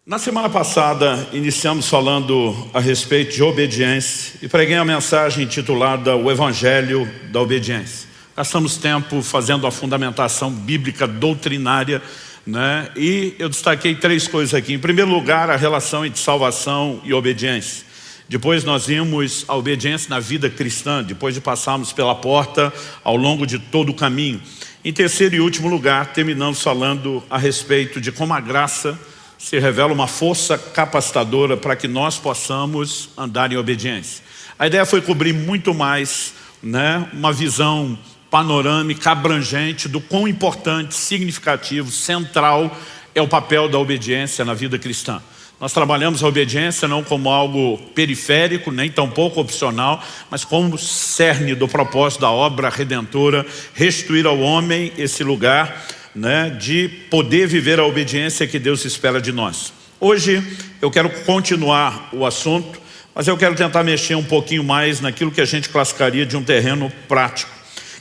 Na semana passada, iniciamos falando a respeito de obediência e preguei a mensagem intitulada O Evangelho da Obediência. Gastamos tempo fazendo a fundamentação bíblica doutrinária, né? E eu destaquei três coisas aqui. Em primeiro lugar, a relação entre salvação e obediência. Depois nós vimos a obediência na vida cristã, depois de passarmos pela porta ao longo de todo o caminho. Em terceiro e último lugar, terminamos falando a respeito de como a graça se revela uma força capacitadora para que nós possamos andar em obediência. A ideia foi cobrir muito mais, né, uma visão panorâmica, abrangente do quão importante, significativo, central é o papel da obediência na vida cristã. Nós trabalhamos a obediência não como algo periférico, nem tampouco opcional, mas como cerne do propósito da obra redentora, restituir ao homem esse lugar, né, de poder viver a obediência que Deus espera de nós. Hoje eu quero continuar o assunto, mas eu quero tentar mexer um pouquinho mais naquilo que a gente classificaria de um terreno prático.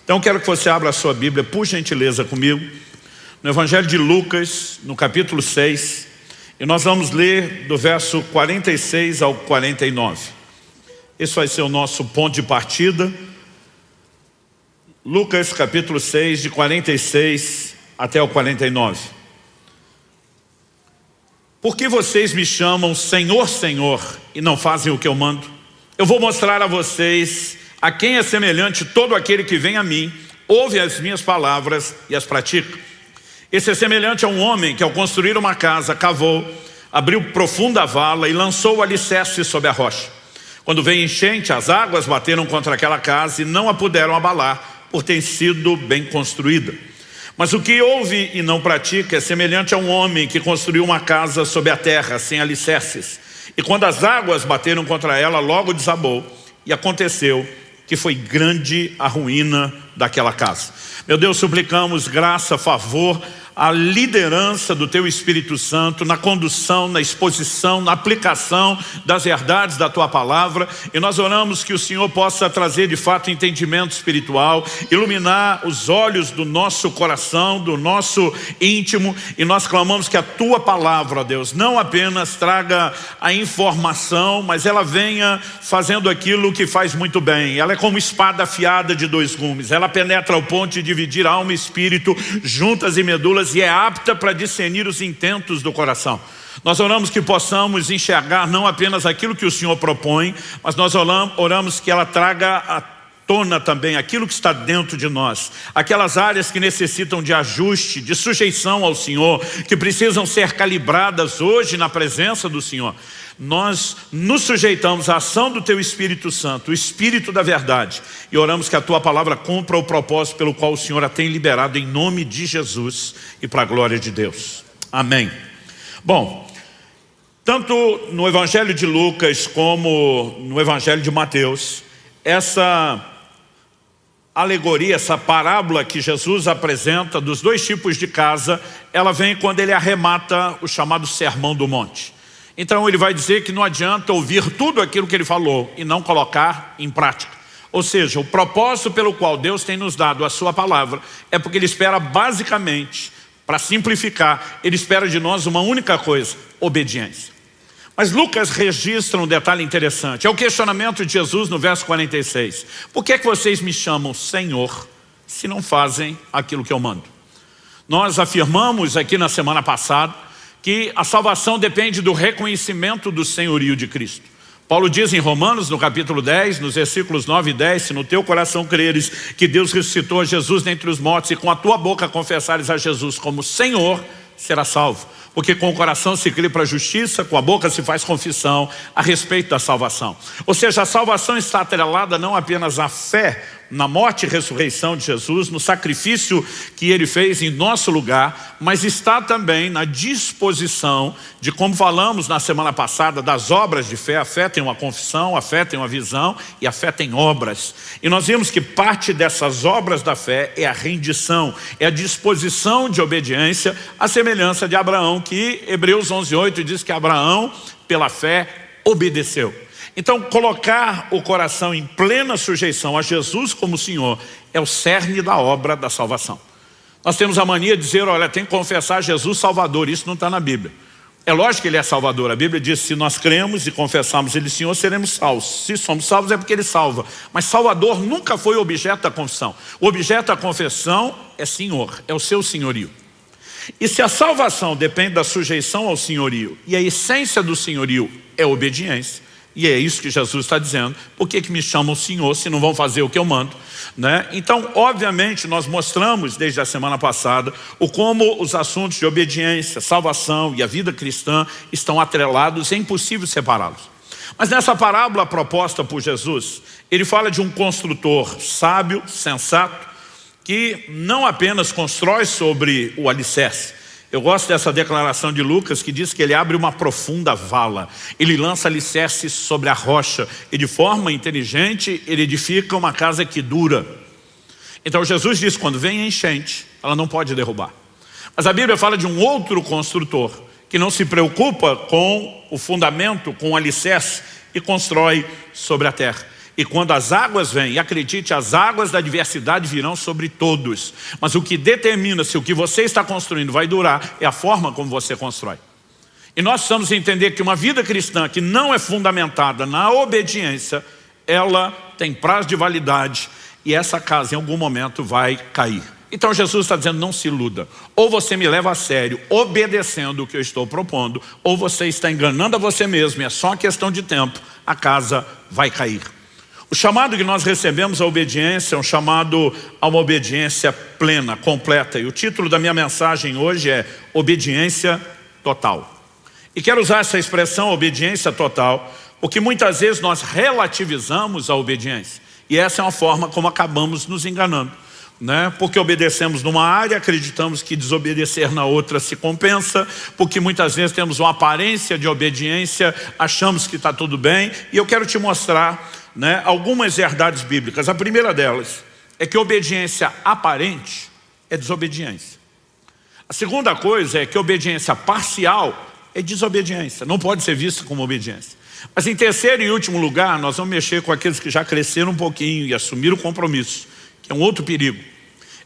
Então eu quero que você abra a sua Bíblia, por gentileza, comigo, no Evangelho de Lucas, no capítulo 6, e nós vamos ler do verso 46 ao 49. Esse vai ser o nosso ponto de partida. Lucas capítulo 6, de 46 até o 49. Por que vocês me chamam Senhor, Senhor, e não fazem o que eu mando? Eu vou mostrar a vocês a quem é semelhante todo aquele que vem a mim, ouve as minhas palavras e as pratica. Esse é semelhante a um homem que, ao construir uma casa, cavou, abriu profunda vala e lançou o alicerce sobre a rocha. Quando veio enchente, as águas bateram contra aquela casa e não a puderam abalar, por ter sido bem construída. Mas o que ouve e não pratica é semelhante a um homem que construiu uma casa sobre a terra, sem alicerces. E quando as águas bateram contra ela, logo desabou. E aconteceu que foi grande a ruína daquela casa. Meu Deus, suplicamos graça, favor, a liderança do Teu Espírito Santo na condução, na exposição, na aplicação das verdades da Tua Palavra. E nós oramos que o Senhor possa trazer de fato entendimento espiritual, iluminar os olhos do nosso coração, do nosso íntimo. E nós clamamos que a Tua Palavra, ó Deus, não apenas traga a informação, mas ela venha fazendo aquilo que faz muito bem. Ela é como espada afiada de dois gumes. Ela penetra ao ponto de dividir alma e espírito, juntas e medulas, e é apta para discernir os intentos do coração. Nós oramos que possamos enxergar não apenas aquilo que o Senhor propõe, mas nós oramos que ela traga à tona também aquilo que está dentro de nós, aquelas áreas que necessitam de ajuste, de sujeição ao Senhor, que precisam ser calibradas hoje na presença do Senhor. Nós nos sujeitamos à ação do Teu Espírito Santo, o Espírito da verdade, e oramos que a Tua Palavra cumpra o propósito pelo qual o Senhor a tem liberado, em nome de Jesus e para a glória de Deus. Amém. Bom, tanto no Evangelho de Lucas como no Evangelho de Mateus, essa alegoria, essa parábola que Jesus apresenta dos dois tipos de casa, ela vem quando ele arremata o chamado Sermão do Monte. Então ele vai dizer que não adianta ouvir tudo aquilo que ele falou e não colocar em prática. Ou seja, o propósito pelo qual Deus tem nos dado a sua palavra é porque ele espera basicamente, para simplificar, ele espera de nós uma única coisa: obediência. Mas Lucas registra um detalhe interessante. É o questionamento de Jesus no verso 46. Por que é que vocês me chamam Senhor se não fazem aquilo que eu mando? Nós afirmamos aqui na semana passada que a salvação depende do reconhecimento do senhorio de Cristo. Paulo diz em Romanos, no capítulo 10, nos versículos 9 e 10, se no teu coração creres que Deus ressuscitou a Jesus dentre os mortos e com a tua boca confessares a Jesus como Senhor, será salvo. Porque com o coração se crê para a justiça, com a boca se faz confissão a respeito da salvação. Ou seja, a salvação está atrelada não apenas à fé na morte e ressurreição de Jesus, no sacrifício que ele fez em nosso lugar, mas está também na disposição de, como falamos na semana passada, das obras de fé. A fé tem uma confissão, a fé tem uma visão e a fé tem obras. E nós vimos que parte dessas obras da fé é a rendição, é a disposição de obediência, a semelhança de Abraão, que Hebreus 11:8 diz que Abraão, pela fé, obedeceu. Então, colocar o coração em plena sujeição a Jesus como Senhor é o cerne da obra da salvação. Nós temos a mania de dizer, olha, tem que confessar Jesus Salvador. Isso não está na Bíblia. É lógico que Ele é Salvador. A Bíblia diz, se nós cremos e confessarmos Ele Senhor, seremos salvos. Se somos salvos é porque Ele salva. Mas Salvador nunca foi o objeto da confissão. O objeto da confissão é Senhor, é o seu senhorio. E se a salvação depende da sujeição ao senhorio, e a essência do senhorio é obediência, e é isso que Jesus está dizendo, por que me chamam Senhor se não vão fazer o que eu mando? Né? Então, obviamente, nós mostramos desde a semana passada como os assuntos de obediência, salvação e a vida cristã estão atrelados, é impossível separá-los. Mas nessa parábola proposta por Jesus, Ele fala de um construtor sábio, sensato, que não apenas constrói sobre o alicerce. Eu gosto dessa declaração de Lucas que diz que ele abre uma profunda vala. Ele lança alicerces sobre a rocha e de forma inteligente ele edifica uma casa que dura. Então Jesus diz, quando vem a enchente, ela não pode derrubar. Mas a Bíblia fala de um outro construtor que não se preocupa com o fundamento, com o alicerce e constrói sobre a terra. E quando as águas vêm, e acredite, as águas da adversidade virão sobre todos. Mas o que determina se o que você está construindo vai durar é a forma como você constrói. E nós precisamos entender que uma vida cristã que não é fundamentada na obediência, ela tem prazo de validade e essa casa em algum momento vai cair. Então Jesus está dizendo, não se iluda. Ou você me leva a sério, obedecendo o que eu estou propondo, ou você está enganando a você mesmo, e é só uma questão de tempo, a casa vai cair. O chamado que nós recebemos à obediência é um chamado a uma obediência plena, completa. E o título da minha mensagem hoje é Obediência Total. E quero usar essa expressão, obediência total, porque muitas vezes nós relativizamos a obediência. E essa é uma forma como acabamos nos enganando. Porque obedecemos numa área, acreditamos que desobedecer na outra se compensa, porque muitas vezes temos uma aparência de obediência, achamos que está tudo bem. E eu quero te mostrar algumas verdades bíblicas. A primeira delas é que obediência aparente é desobediência. A segunda coisa é que obediência parcial é desobediência, não pode ser vista como obediência. Mas em terceiro e último lugar, nós vamos mexer com aqueles que já cresceram um pouquinho e assumiram o compromisso, que é um outro perigo.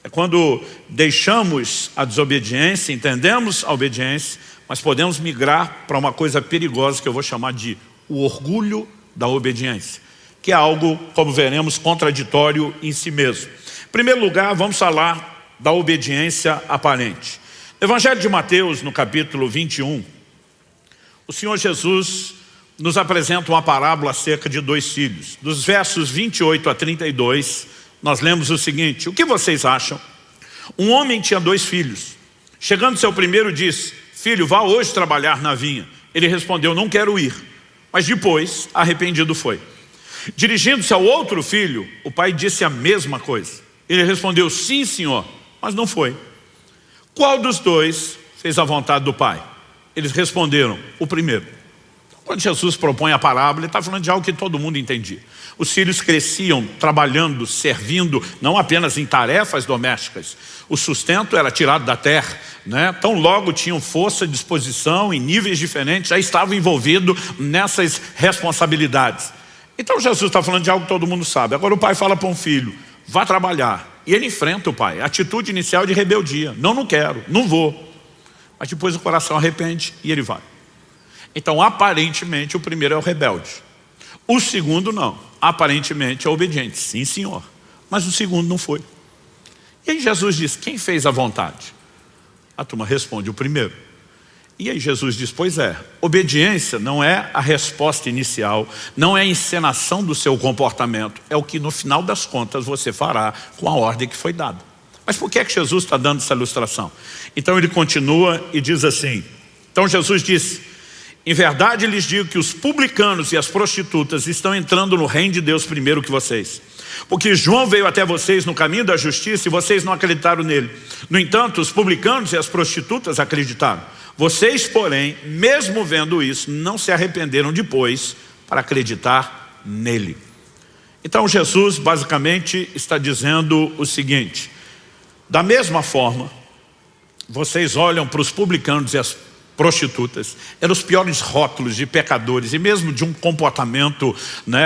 É quando deixamos a desobediência, entendemos a obediência, mas podemos migrar para uma coisa perigosa que eu vou chamar de o orgulho da obediência, que é algo, como veremos, contraditório em si mesmo. Em primeiro lugar, vamos falar da obediência aparente. No Evangelho de Mateus, no capítulo 21, o Senhor Jesus nos apresenta uma parábola acerca de 2 filhos. Dos versos 28 a 32, nós lemos o seguinte: o que vocês acham? Um homem tinha 2 filhos. Chegando seu primeiro, disse, filho, vá hoje trabalhar na vinha. Ele respondeu, não quero ir. Mas depois, arrependido foi. Dirigindo-se ao outro filho, o pai disse a mesma coisa. Ele respondeu, sim, senhor, mas não foi. Qual dos 2 fez a vontade do pai? Eles responderam, o primeiro. Quando Jesus propõe a parábola, ele está falando de algo que todo mundo entendia. Os filhos cresciam trabalhando, servindo, não apenas em tarefas domésticas. O sustento era tirado da terra, Tão logo tinham força, disposição, em níveis diferentes, já estavam envolvidos nessas responsabilidades. Então Jesus está falando de algo que todo mundo sabe. Agora o pai fala para um filho, vá trabalhar. E ele enfrenta o pai, a atitude inicial de rebeldia. Não quero, não vou. Mas depois o coração arrepende e ele vai. Então aparentemente o primeiro é o rebelde. O segundo não, aparentemente é obediente. Sim, senhor. Mas o segundo não foi. E aí Jesus diz, quem fez a vontade? A turma responde, o primeiro. E aí Jesus diz, pois é, obediência não é a resposta inicial, não é a encenação do seu comportamento, é o que no final das contas você fará com a ordem que foi dada. Mas por que é que Jesus está dando essa ilustração? Então ele continua e diz assim, então Jesus disse, em verdade lhes digo que os publicanos e as prostitutas estão entrando no reino de Deus primeiro que vocês. Porque João veio até vocês no caminho da justiça e vocês não acreditaram nele. No entanto, os publicanos e as prostitutas acreditaram. Vocês, porém, mesmo vendo isso, não se arrependeram depois para acreditar nele. Então Jesus basicamente está dizendo o seguinte, da mesma forma, vocês olham para os publicanos e as prostitutas, eram os piores rótulos de pecadores e mesmo de um comportamento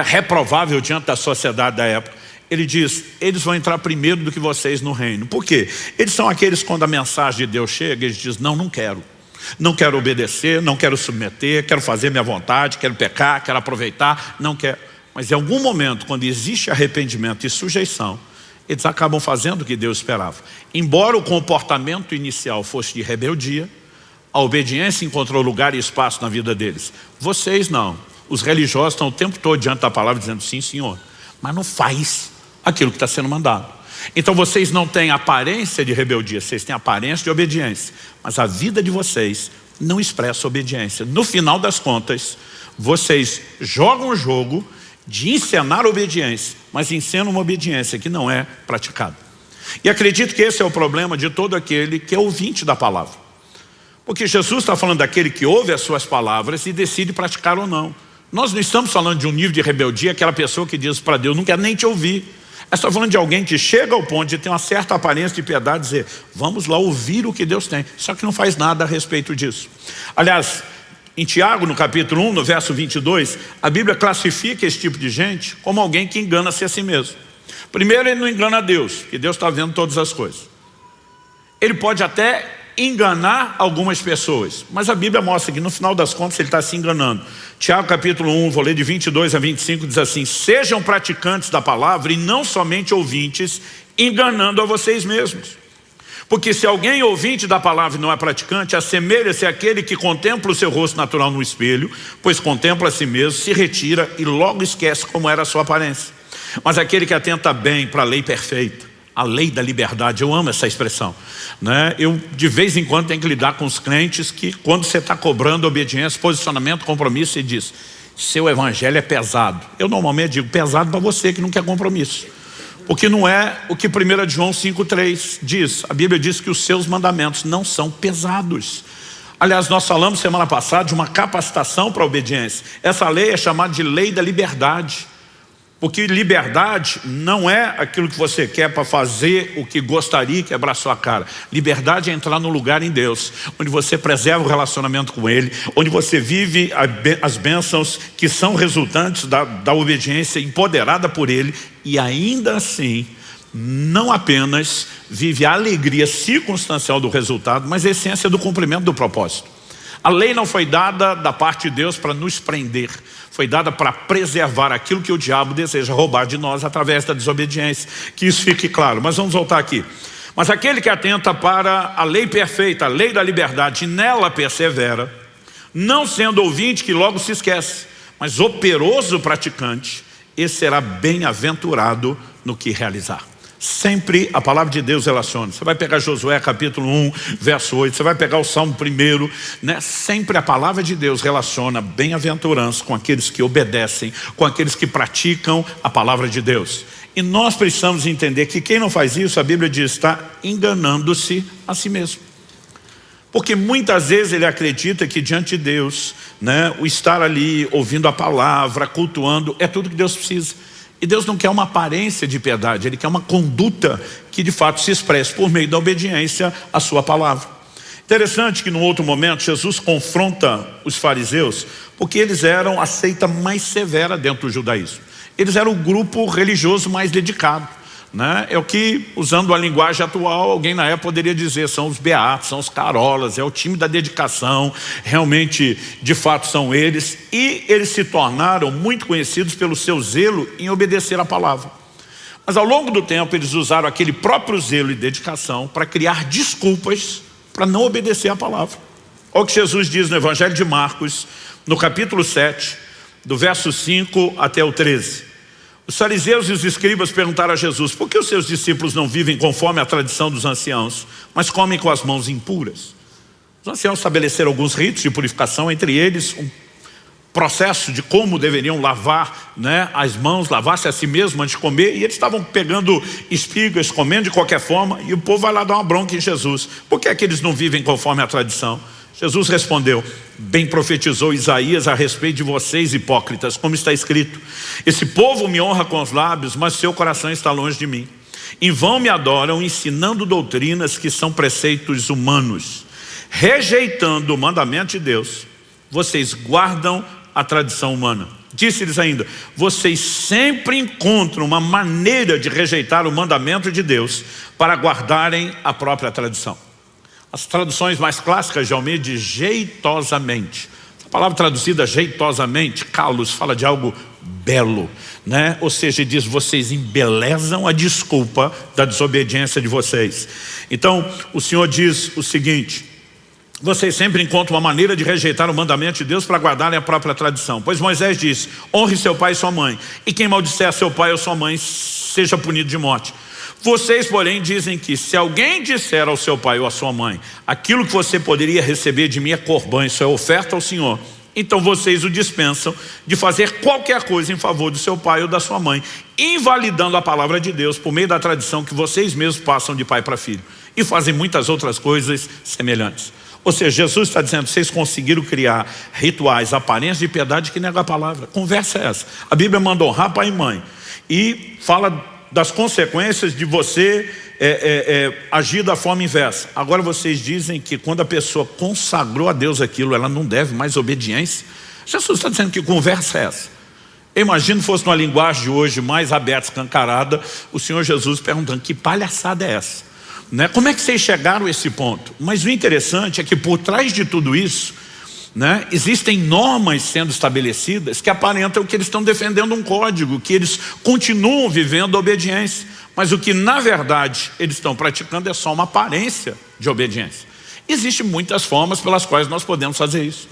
reprovável diante da sociedade da época. Ele diz, eles vão entrar primeiro do que vocês no reino. Por quê? Eles são aqueles quando a mensagem de Deus chega, eles dizem, não quero. Não quero obedecer, não quero submeter, quero fazer minha vontade, quero pecar, quero aproveitar, não quero. Mas em algum momento, quando existe arrependimento e sujeição, eles acabam fazendo o que Deus esperava. Embora o comportamento inicial fosse de rebeldia, a obediência encontrou lugar e espaço na vida deles. Vocês não. Os religiosos estão o tempo todo diante da palavra dizendo sim, Senhor, mas não faz aquilo que está sendo mandado. Então vocês não têm aparência de rebeldia, vocês têm aparência de obediência, mas a vida de vocês não expressa obediência. No final das contas, vocês jogam o jogo de encenar obediência, mas encenam uma obediência que não é praticada. E acredito que esse é o problema de todo aquele que é ouvinte da palavra. Porque Jesus está falando daquele que ouve as suas palavras e decide praticar ou não. Nós não estamos falando de um nível de rebeldia, aquela pessoa que diz para Deus, não quero nem te ouvir. Está falando de alguém que chega ao ponto de ter uma certa aparência de piedade e dizer, vamos lá ouvir o que Deus tem. Só que não faz nada a respeito disso. Aliás, em Tiago, no capítulo 1, no verso 22, a Bíblia classifica esse tipo de gente como alguém que engana-se a si mesmo. Primeiro, ele não engana a Deus, que Deus está vendo todas as coisas. Ele pode até enganar algumas pessoas, mas a Bíblia mostra que no final das contas ele está se enganando. Tiago capítulo 1, vou ler de 22 a 25, diz assim, sejam praticantes da palavra e não somente ouvintes, enganando a vocês mesmos. Porque se alguém ouvinte da palavra e não é praticante, assemelha-se àquele que contempla o seu rosto natural no espelho, pois contempla a si mesmo, se retira e logo esquece como era a sua aparência. Mas aquele que atenta bem para a lei perfeita, a lei da liberdade, eu amo essa expressão, né? Eu de vez em quando tenho que lidar com os crentes que quando você está cobrando obediência, posicionamento, compromisso, você diz, seu evangelho é pesado. Eu normalmente digo, pesado para você que não quer compromisso. Porque não é o que 1 João 5,3 diz. A Bíblia diz que os seus mandamentos não são pesados. Aliás, nós falamos semana passada de uma capacitação para a obediência. Essa lei é chamada de lei da liberdade. Porque liberdade não é aquilo que você quer para fazer o que gostaria e quebrar sua cara. Liberdade é entrar no lugar em Deus, onde você preserva o relacionamento com Ele, onde você vive as bênçãos que são resultantes da obediência empoderada por Ele e ainda assim não apenas vive a alegria circunstancial do resultado, mas a essência do cumprimento do propósito. A lei não foi dada da parte de Deus para nos prender, foi dada para preservar aquilo que o diabo deseja roubar de nós através da desobediência. Que isso fique claro, mas vamos voltar aqui. Mas aquele que atenta para a lei perfeita, a lei da liberdade, e nela persevera, não sendo ouvinte que logo se esquece, mas operoso praticante, esse será bem-aventurado no que realizar. Sempre a palavra de Deus relaciona. Você vai pegar Josué capítulo 1, verso 8, você vai pegar o Salmo 1, né? Sempre a palavra de Deus relaciona bem-aventurança com aqueles que obedecem, com aqueles que praticam a palavra de Deus. E nós precisamos entender que quem não faz isso, a Bíblia diz, está enganando-se a si mesmo. Porque muitas vezes ele acredita que diante de Deus, né, o estar ali ouvindo a palavra, cultuando, é tudo que Deus precisa. E Deus não quer uma aparência de piedade, Ele quer uma conduta que de fato se expresse por meio da obediência à sua palavra. Interessante que num outro momento Jesus confronta os fariseus, porque eles eram a seita mais severa dentro do judaísmo. Eles eram o grupo religioso mais dedicado, né? É o que, usando a linguagem atual, alguém na época poderia dizer, são os beatos, são os carolas, é o time da dedicação, realmente, de fato são eles. E eles se tornaram muito conhecidos pelo seu zelo em obedecer a palavra. Mas ao longo do tempo eles usaram aquele próprio zelo e dedicação para criar desculpas para não obedecer a palavra. Olha o que Jesus diz no Evangelho de Marcos, no capítulo 7, do verso 5 até o 13. Os fariseus e os escribas perguntaram a Jesus, por que os seus discípulos não vivem conforme a tradição dos anciãos, mas comem com as mãos impuras? Os anciãos estabeleceram alguns ritos de purificação, entre eles um processo de como deveriam lavar, né, as mãos, lavar-se a si mesmo antes de comer, e eles estavam pegando espigas, comendo de qualquer forma, e o povo vai lá dar uma bronca em Jesus. Por que é que eles não vivem conforme a tradição? Jesus respondeu, bem profetizou Isaías a respeito de vocês hipócritas, como está escrito, esse povo me honra com os lábios, mas seu coração está longe de mim. Em vão me adoram, ensinando doutrinas que são preceitos humanos. Rejeitando o mandamento de Deus, vocês guardam a tradição humana. Disse-lhes ainda, vocês sempre encontram uma maneira de rejeitar o mandamento de Deus para guardarem a própria tradição. As traduções mais clássicas de Almeida diz jeitosamente. A palavra traduzida jeitosamente, kalos, fala de algo belo, né? Ou seja, diz, vocês embelezam a desculpa da desobediência de vocês. Então, o Senhor diz o seguinte: vocês sempre encontram uma maneira de rejeitar o mandamento de Deus para guardarem a própria tradição. Pois Moisés disse, honre seu pai e sua mãe, e quem maldisser seu pai ou sua mãe seja punido de morte. Vocês, porém, dizem que se alguém disser ao seu pai ou à sua mãe, aquilo que você poderia receber de mim é corbã, isso é oferta ao Senhor, então vocês o dispensam de fazer qualquer coisa em favor do seu pai ou da sua mãe, invalidando a palavra de Deus por meio da tradição que vocês mesmos passam de pai para filho. E fazem muitas outras coisas semelhantes. Ou seja, Jesus está dizendo, vocês conseguiram criar rituais, aparências de piedade que negam a palavra. Conversa é essa. A Bíblia manda honrar pai e mãe. E fala das consequências de você agir da forma inversa. Agora vocês dizem que quando a pessoa consagrou a Deus aquilo, ela não deve mais obediência. Jesus está dizendo que conversa é essa. Eu imagino que fosse numa linguagem de hoje mais aberta, escancarada, o Senhor Jesus perguntando, que palhaçada é essa? Né? Como é que vocês chegaram a esse ponto? Mas o interessante é que por trás de tudo isso, né, existem normas sendo estabelecidas que aparentam que eles estão defendendo um código, que eles continuam vivendo a obediência, mas o que na verdade eles estão praticando é só uma aparência de obediência. Existem muitas formas pelas quais nós podemos fazer isso.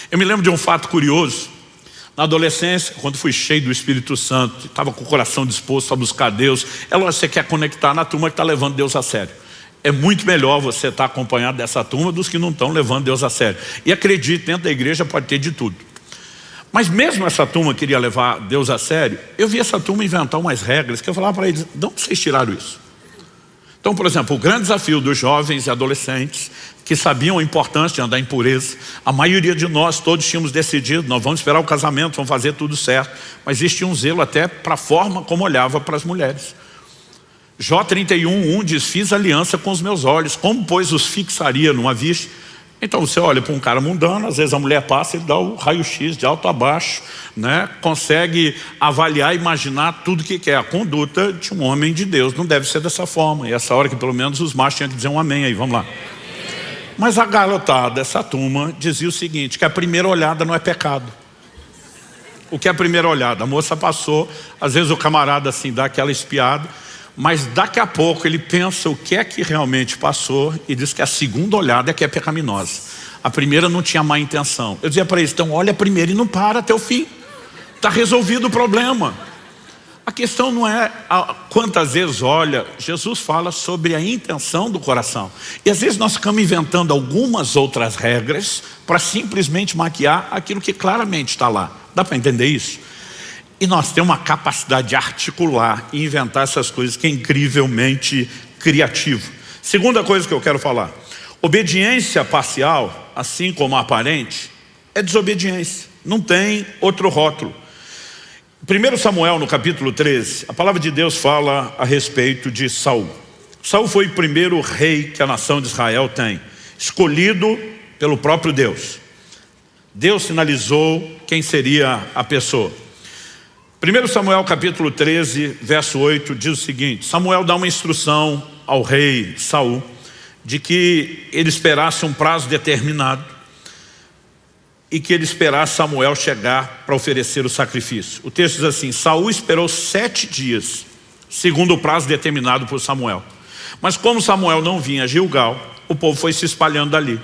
Eu me lembro de um fato curioso. Na adolescência, quando fui cheio do Espírito Santo, estava com o coração disposto a buscar Deus, é lógico que você quer conectar na turma que está levando Deus a sério. É muito melhor você estar acompanhado dessa turma dos que não estão levando Deus a sério. E acredite, dentro da igreja pode ter de tudo. Mas mesmo essa turma queria levar Deus a sério, eu vi essa turma inventar umas regras que eu falava para eles, de onde vocês tiraram isso? Então, por exemplo, o grande desafio dos jovens e adolescentes que sabiam a importância de andar em pureza, a maioria de nós todos tínhamos decidido, nós vamos esperar o casamento, vamos fazer tudo certo, mas existia um zelo até para a forma como olhava para as mulheres. Jó 31:1 diz, fiz aliança com os meus olhos, como pois os fixaria numa vista? Então você olha para um cara mundano, às vezes a mulher passa, ele dá o raio-x de alto a baixo, né? Consegue avaliar, imaginar tudo que quer. A conduta de um homem de Deus não deve ser dessa forma. E essa hora que pelo menos os machos tinham que dizer um amém aí, vamos lá. Mas a garotada, essa turma, dizia o seguinte, que a primeira olhada não é pecado. O que é a primeira olhada? A moça passou, às vezes o camarada assim dá aquela espiada, mas daqui a pouco ele pensa o que é que realmente passou e diz que a segunda olhada é que é pecaminosa. A primeira não tinha má intenção. Eu dizia para eles, então olha primeiro e não para até o fim. Está resolvido o problema. A questão não é quantas vezes olha, Jesus fala sobre a intenção do coração. E às vezes nós ficamos inventando algumas outras regras para simplesmente maquiar aquilo que claramente está lá. Dá para entender isso? E nós temos uma capacidade de articular e inventar essas coisas que é incrivelmente criativo. Segunda coisa que eu quero falar. Obediência parcial, assim como a aparente, é desobediência. Não tem outro rótulo. 1 Samuel, no capítulo 13, a palavra de Deus fala a respeito de Saul. Saul foi o primeiro rei que a nação de Israel tem, escolhido pelo próprio Deus. Deus sinalizou quem seria a pessoa. 1 Samuel capítulo 13, verso 8, diz o seguinte, Samuel dá uma instrução ao rei Saul, de que ele esperasse um prazo determinado, e que ele esperasse Samuel chegar para oferecer o sacrifício. O texto diz assim, Saul esperou 7 dias, segundo o prazo determinado por Samuel. Mas como Samuel não vinha a Gilgal, o povo foi se espalhando dali.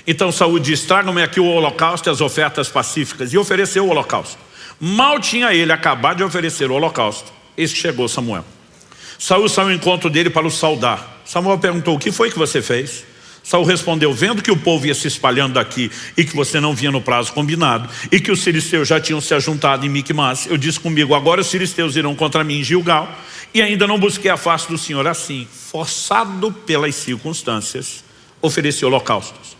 Então Saul disse, tragam-me aqui o holocausto e as ofertas pacíficas, e ofereceu o holocausto. Mal tinha ele acabado de oferecer o holocausto, eis que chegou Samuel. Saul saiu ao encontro dele para o saudar. Samuel perguntou, o que foi que você fez? Saul respondeu, vendo que o povo ia se espalhando daqui e que você não vinha no prazo combinado e que os filisteus já tinham se ajuntado em Micmas, eu disse comigo, agora os filisteus irão contra mim em Gilgal e ainda não busquei a face do Senhor assim, forçado pelas circunstâncias, ofereci holocaustos.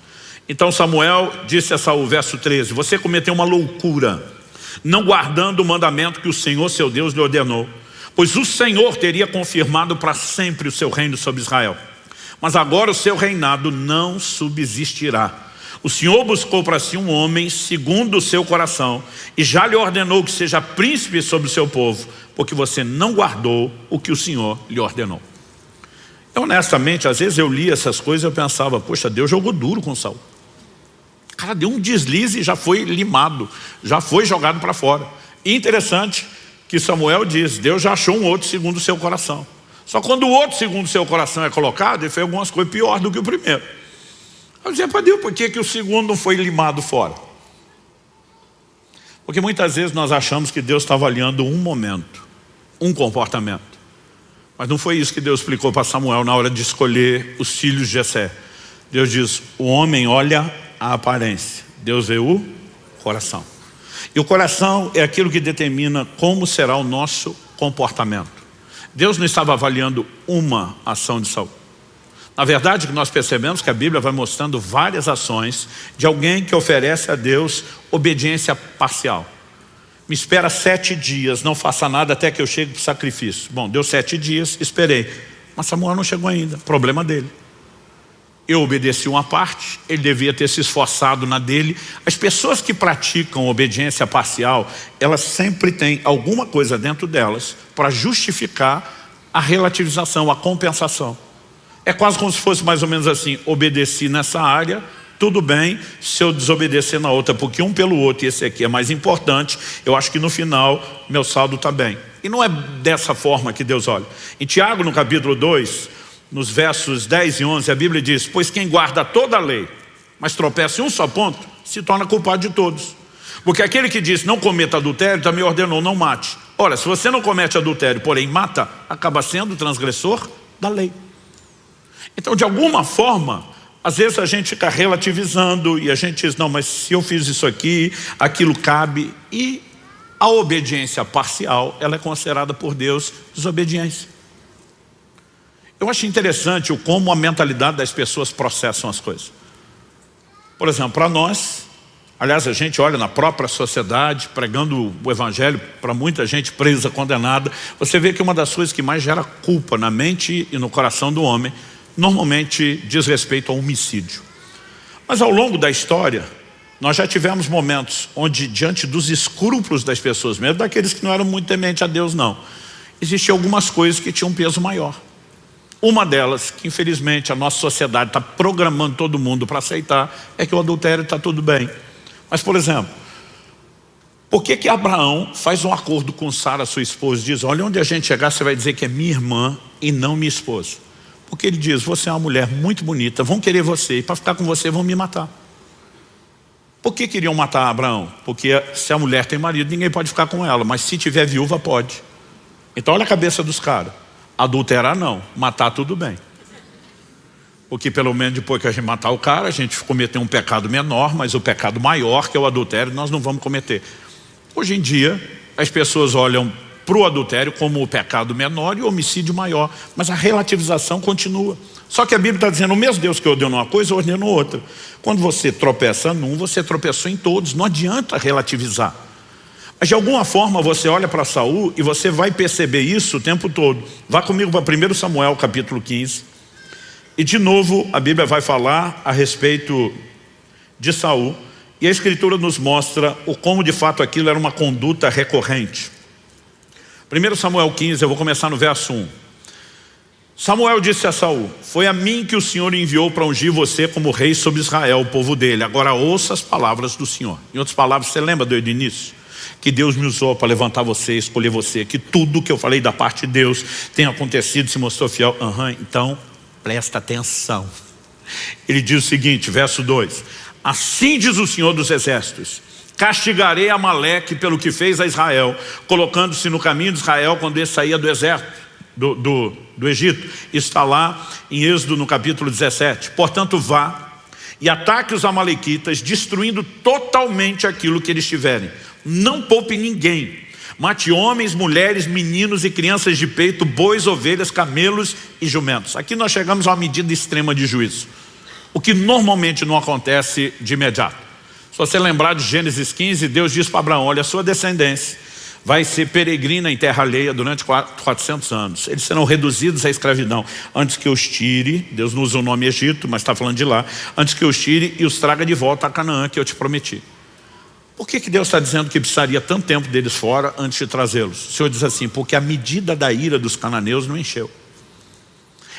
Então Samuel disse a Saul, verso 13, você cometeu uma loucura, não guardando o mandamento que o Senhor seu Deus lhe ordenou, pois o Senhor teria confirmado para sempre o seu reino sobre Israel. Mas agora o seu reinado não subsistirá. O Senhor buscou para si um homem segundo o seu coração e já lhe ordenou que seja príncipe sobre o seu povo, porque você não guardou o que o Senhor lhe ordenou. Honestamente, às vezes eu li essas coisas e eu pensava, poxa, Deus jogou duro com Saul. O cara deu um deslize e já foi limado, já foi jogado para fora. E interessante que Samuel diz, Deus já achou um outro segundo o seu coração. Só quando o outro segundo o seu coração é colocado, ele fez algumas coisas piores do que o primeiro. Eu dizia para Deus, por que o segundo não foi limado fora? Porque muitas vezes nós achamos que Deus está avaliando um momento, um comportamento. Mas não foi isso que Deus explicou para Samuel na hora de escolher os filhos de Jessé. Deus diz, o homem olha a aparência, Deus vê o coração. E o coração é aquilo que determina como será o nosso comportamento. Deus não estava avaliando uma ação de Saul. Na verdade, que nós percebemos que a Bíblia vai mostrando várias ações de alguém que oferece a Deus obediência parcial. Me espera 7 dias, não faça nada até que eu chegue para o sacrifício. Bom, deu 7 dias, esperei. Mas Samuel não chegou ainda, problema dele. Eu obedeci uma parte, ele devia ter se esforçado na dele. As pessoas que praticam obediência parcial, elas sempre têm alguma coisa dentro delas para justificar a relativização, a compensação. É quase como se fosse mais ou menos assim, obedeci nessa área, tudo bem se eu desobedecer na outra, porque um pelo outro, e esse aqui é mais importante, eu acho que no final meu saldo está bem. E não é dessa forma que Deus olha. Em Tiago, no capítulo 2, nos versos 10 e 11, a Bíblia diz, pois quem guarda toda a lei, mas tropeça em um só ponto, se torna culpado de todos. Porque aquele que diz não cometa adultério, também ordenou não mate. Ora, se você não comete adultério, porém mata, acaba sendo transgressor da lei. Então, de alguma forma, às vezes a gente fica relativizando e a gente diz, não, mas se eu fiz isso aqui, aquilo cabe. E a obediência parcial, ela é considerada por Deus desobediência. Eu acho interessante como a mentalidade das pessoas processam as coisas. Por exemplo, para nós, aliás, a gente olha na própria sociedade, pregando o evangelho para muita gente presa, condenada, você vê que uma das coisas que mais gera culpa na mente e no coração do homem, normalmente diz respeito ao homicídio. Mas ao longo da história, nós já tivemos momentos onde, diante dos escrúpulos das pessoas, mesmo daqueles que não eram muito tementes a Deus, não, existiam algumas coisas que tinham um peso maior. Uma delas, que infelizmente a nossa sociedade está programando todo mundo para aceitar, é que o adultério está tudo bem. Mas, por exemplo, por que Abraão faz um acordo com Sara, sua esposa, e diz, olha, onde a gente chegar, você vai dizer que é minha irmã e não minha esposa. Porque ele diz, você é uma mulher muito bonita, vão querer você, e para ficar com você vão me matar. Por que queriam matar Abraão? Porque se a mulher tem marido, ninguém pode ficar com ela, mas se tiver viúva, pode. Então olha a cabeça dos caras. Adulterar não, matar tudo bem. Porque pelo menos depois que a gente matar o cara, a gente cometeu um pecado menor, mas o pecado maior, que é o adultério, nós não vamos cometer. Hoje em dia, as pessoas olham para o adultério como o pecado menor e o homicídio maior, mas a relativização continua. Só que a Bíblia está dizendo, o mesmo Deus que ordenou uma coisa, ordenou outra. Quando você tropeça num, você tropeçou em todos, não adianta relativizar. Mas de alguma forma você olha para Saul e você vai perceber isso o tempo todo. Vá comigo para 1 Samuel capítulo 15. E de novo a Bíblia vai falar a respeito de Saul. E a Escritura nos mostra o como de fato aquilo era uma conduta recorrente. 1 Samuel 15, eu vou começar no verso 1. Samuel disse a Saul, foi a mim que o Senhor enviou para ungir você como rei sobre Israel, o povo dele. Agora ouça as palavras do Senhor. Em outras palavras, você lembra do início? Que Deus me usou para levantar você, escolher você, que tudo que eu falei da parte de Deus tem acontecido, se mostrou fiel. Então, presta atenção. Ele diz o seguinte, verso 2. Assim diz o Senhor dos Exércitos, castigarei Amaleque pelo que fez a Israel, colocando-se no caminho de Israel quando ele saía do exército, do Egito. Está lá em Êxodo no capítulo 17. Portanto, vá e ataque os amalequitas, destruindo totalmente aquilo que eles tiverem. Não poupe ninguém. Mate homens, mulheres, meninos e crianças de peito, bois, ovelhas, camelos e jumentos. Aqui nós chegamos a uma medida extrema de juízo, o que normalmente não acontece de imediato. Se você lembrar de Gênesis 15, Deus diz para Abraão, olha, a sua descendência vai ser peregrina em terra alheia durante 400 anos. Eles serão reduzidos à escravidão. Antes que eu os tire, Deus não usa o nome Egito, mas está falando de lá. Antes que eu os tire e os traga de volta a Canaã, que eu te prometi. Por que Deus está dizendo que precisaria tanto tempo deles fora antes de trazê-los? O Senhor diz assim, porque a medida da ira dos cananeus não encheu.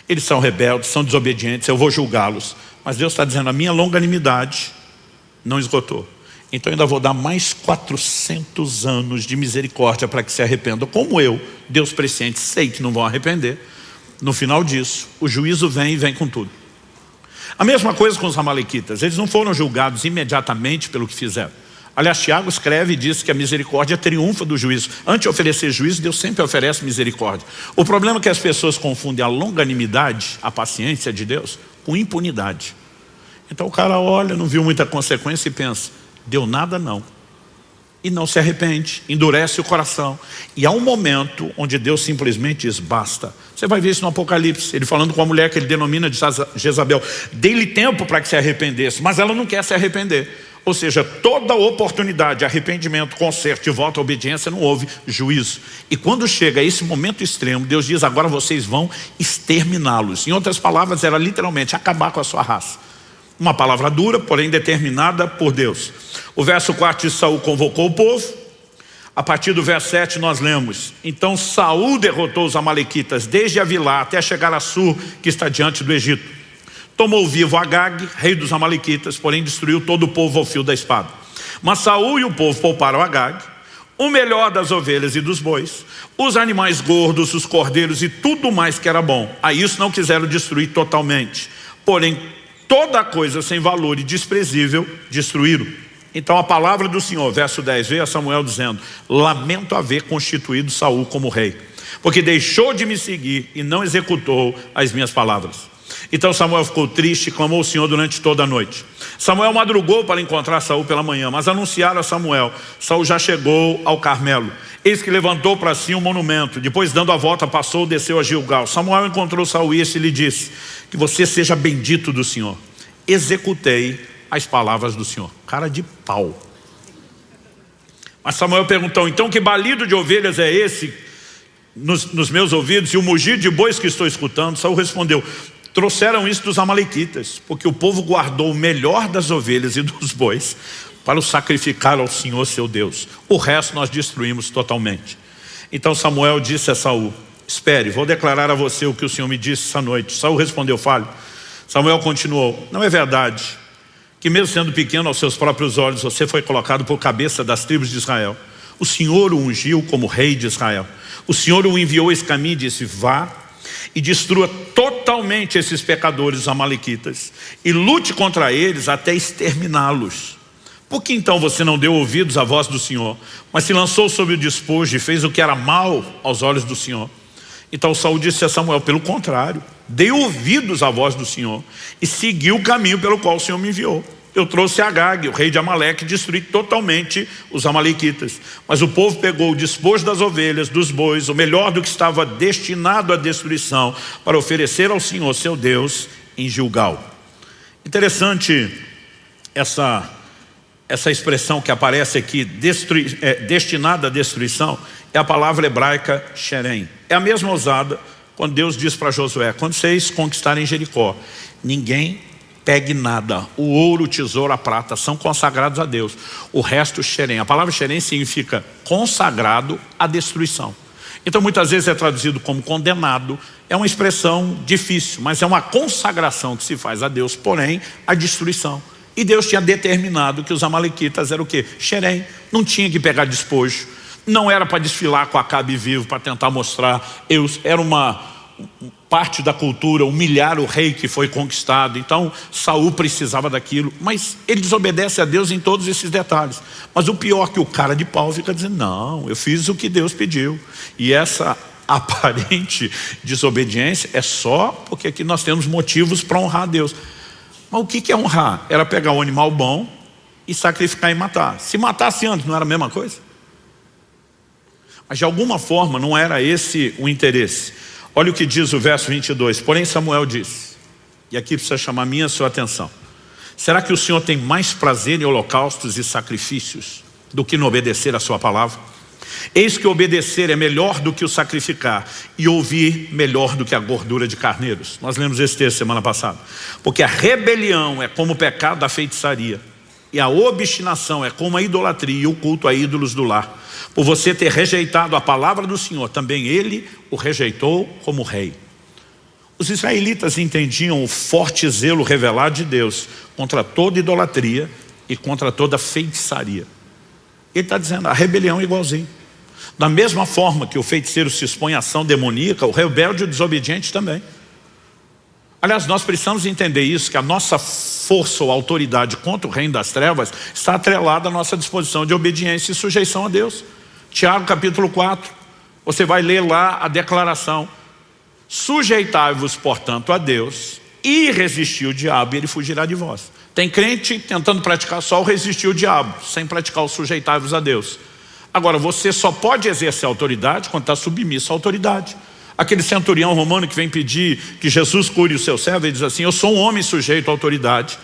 Eles são rebeldes, são desobedientes, eu vou julgá-los. Mas Deus está dizendo, a minha longanimidade não esgotou. Então eu ainda vou dar mais 400 anos de misericórdia para que se arrependam. Como eu, Deus presciente, sei que não vão arrepender. No final disso, o juízo vem e vem com tudo. A mesma coisa com os amalequitas. Eles não foram julgados imediatamente pelo que fizeram. Aliás, Tiago escreve e diz que a misericórdia triunfa do juízo. Antes de oferecer juízo, Deus sempre oferece misericórdia. O problema é que as pessoas confundem a longanimidade, a paciência de Deus, com impunidade. Então o cara olha, não viu muita consequência e pensa, deu nada não. E não se arrepende, endurece o coração. E há um momento onde Deus simplesmente diz, basta. Você vai ver isso no Apocalipse, ele falando com a mulher que ele denomina de Jezabel. Dei-lhe tempo para que se arrependesse, mas ela não quer se arrepender. Ou seja, toda oportunidade, arrependimento, conserto e volta à obediência, não houve juízo. E quando chega a esse momento extremo, Deus diz, agora vocês vão exterminá-los. Em outras palavras, era literalmente acabar com a sua raça. Uma palavra dura, porém determinada por Deus. O verso 4 de Saul convocou o povo. A partir do verso 7 nós lemos, então Saul derrotou os amalequitas desde Avilá até chegar a Sur, que está diante do Egito. Tomou vivo Agag, rei dos amalequitas, porém destruiu todo o povo ao fio da espada. Mas Saul e o povo pouparam Agag, o melhor das ovelhas e dos bois, os animais gordos, os cordeiros e tudo mais que era bom. A isso não quiseram destruir totalmente, porém toda coisa sem valor e desprezível destruíram. Então a palavra do Senhor, verso 10, veio a Samuel dizendo, lamento haver constituído Saul como rei, porque deixou de me seguir e não executou as minhas palavras. Então Samuel ficou triste e clamou ao Senhor durante toda a noite. Samuel madrugou para encontrar Saul pela manhã, mas anunciaram a Samuel, Saul já chegou ao Carmelo. Eis que levantou para si um monumento, depois dando a volta passou, desceu a Gilgal. Samuel encontrou Saul e este lhe disse, que você seja bendito do Senhor. Executei as palavras do Senhor. Cara de pau. Mas Samuel perguntou, então que balido de ovelhas é esse nos meus ouvidos e o mugir de bois que estou escutando? Saul respondeu, trouxeram isso dos amalequitas, porque o povo guardou o melhor das ovelhas e dos bois para o sacrificar ao Senhor seu Deus. O resto nós destruímos totalmente. Então Samuel disse a Saul, espere, vou declarar a você o que o Senhor me disse essa noite. Saul respondeu, fale. Samuel continuou, não é verdade que mesmo sendo pequeno aos seus próprios olhos, você foi colocado por cabeça das tribos de Israel? O Senhor o ungiu como rei de Israel. O Senhor o enviou esse caminho e disse, vá e destrua totalmente esses pecadores, os amalequitas, e lute contra eles até exterminá-los. Por que então você não deu ouvidos à voz do Senhor, mas se lançou sobre o despojo e fez o que era mal aos olhos do Senhor? Então Saul disse a Samuel, pelo contrário, dei ouvidos à voz do Senhor e segui o caminho pelo qual o Senhor me enviou. Eu trouxe Agag, o rei de Amaleque, e destruí totalmente os amalequitas. Mas o povo pegou o despojo das ovelhas, dos bois, o melhor do que estava destinado à destruição, para oferecer ao Senhor, seu Deus, em Gilgal. Interessante essa expressão que aparece aqui, destinada à destruição, é a palavra hebraica Sherem. É a mesma usada quando Deus diz para Josué, quando vocês conquistarem Jericó, ninguém pegue nada, o ouro, o tesouro, a prata são consagrados a Deus. O resto, Xerém. A palavra Xerém significa consagrado à destruição. Então muitas vezes é traduzido como condenado. É uma expressão difícil, mas é uma consagração que se faz a Deus, porém a destruição. E Deus tinha determinado que os amalequitas eram o quê? Xerém. Não tinha que pegar despojo. Não era para desfilar com Acabe vivo, para tentar mostrar. Era uma parte da cultura, humilhar o rei que foi conquistado. Então Saul precisava daquilo, mas ele desobedece a Deus em todos esses detalhes. Mas o pior é que o cara de pau fica dizendo, não, eu fiz o que Deus pediu. E essa aparente desobediência é só porque aqui nós temos motivos para honrar a Deus. Mas o que é honrar? Era pegar um animal bom e sacrificar e matar. Se matasse antes, não era a mesma coisa? Mas de alguma forma não era esse o interesse. Olha o que diz o verso 22. Porém Samuel disse, e aqui precisa chamar minha sua atenção, será que o Senhor tem mais prazer em holocaustos e sacrifícios do que no obedecer a sua palavra? Eis que obedecer é melhor do que o sacrificar, e ouvir melhor do que a gordura de carneiros. Nós lemos esse texto semana passada. Porque a rebelião é como o pecado da feitiçaria, e a obstinação é como a idolatria e o culto a ídolos do lar. Por você ter rejeitado a palavra do Senhor, também ele o rejeitou como rei. Os israelitas entendiam o forte zelo revelado de Deus contra toda idolatria e contra toda feitiçaria. Ele está dizendo, a rebelião é igualzinho. Da mesma forma que o feiticeiro se expõe à ação demoníaca, o rebelde e o desobediente também. Aliás, nós precisamos entender isso, que a nossa força ou autoridade contra o reino das trevas está atrelada à nossa disposição de obediência e sujeição a Deus. Tiago capítulo 4, você vai ler lá a declaração: sujeitai-vos, portanto, a Deus e resistir o diabo e ele fugirá de vós. Tem crente tentando praticar só o resistir o diabo, sem praticar o sujeitai-vos a Deus. Agora, você só pode exercer autoridade quando está submisso à autoridade. Aquele centurião romano que vem pedir que Jesus cure o seu servo, ele diz assim: eu sou um homem sujeito à autoridade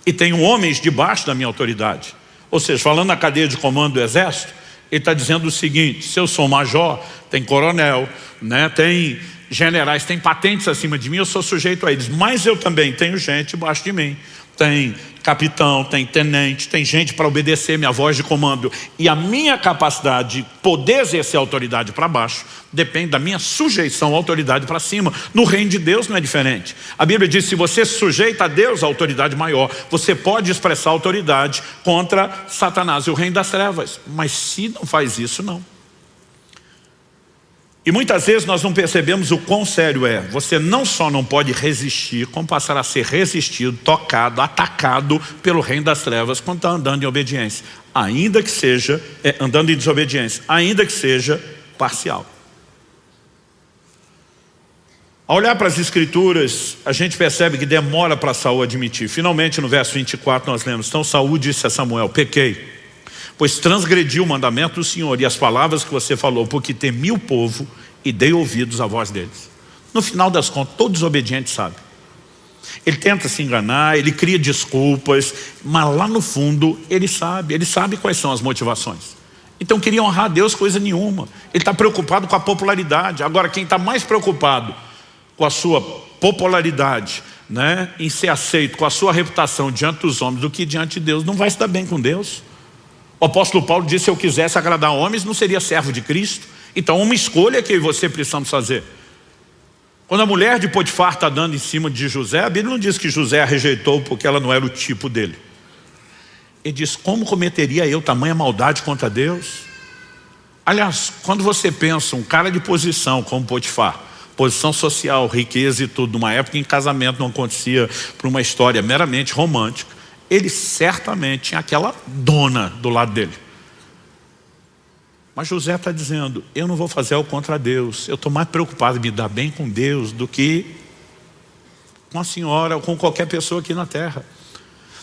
e tenho homens debaixo da minha autoridade. Ou seja, falando na cadeia de comando do exército, ele está dizendo o seguinte: se eu sou major, tem coronel, né, tem generais, tem patentes acima de mim, eu sou sujeito a eles. Mas eu também tenho gente debaixo de mim. Tem capitão, tem tenente, tem gente para obedecer minha voz de comando. E a minha capacidade de poder exercer autoridade para baixo depende da minha sujeição à autoridade para cima. No reino de Deus não é diferente. A Bíblia diz: se você se sujeita a Deus, a autoridade maior, você pode expressar autoridade contra Satanás e o reino das trevas. Mas se não faz isso, não. E muitas vezes nós não percebemos o quão sério é. Você não só não pode resistir, como passar a ser resistido, tocado, atacado pelo reino das trevas quando está andando em obediência. Ainda que seja, andando em desobediência, ainda que seja parcial. Ao olhar para as escrituras, a gente percebe que demora para Saul admitir. Finalmente no verso 24 nós lemos: então Saul disse a Samuel: pequei, pois transgredi o mandamento do Senhor e as palavras que você falou, porque temi o povo e dei ouvidos à voz deles. No final das contas, todo desobediente sabe. Ele tenta se enganar, ele cria desculpas, mas lá no fundo ele sabe quais são as motivações. Então queria honrar a Deus coisa nenhuma. Ele está preocupado com a popularidade. Agora, quem está mais preocupado com a sua popularidade, né, em ser aceito, com a sua reputação diante dos homens do que diante de Deus, não vai se dar bem com Deus. O apóstolo Paulo disse: se eu quisesse agradar homens, não seria servo de Cristo. Então uma escolha que eu e você precisamos fazer. Quando a mulher de Potifar está dando em cima de José, a Bíblia não diz que José a rejeitou porque ela não era o tipo dele. Ele diz: como cometeria eu tamanha maldade contra Deus? Aliás, quando você pensa um cara de posição como Potifar, posição social, riqueza e tudo, numa época em que casamento não acontecia por uma história meramente romântica, ele certamente tinha aquela dona do lado dele. Mas José está dizendo: eu não vou fazer algo contra Deus. Eu estou mais preocupado em me dar bem com Deus do que com a senhora ou com qualquer pessoa aqui na terra.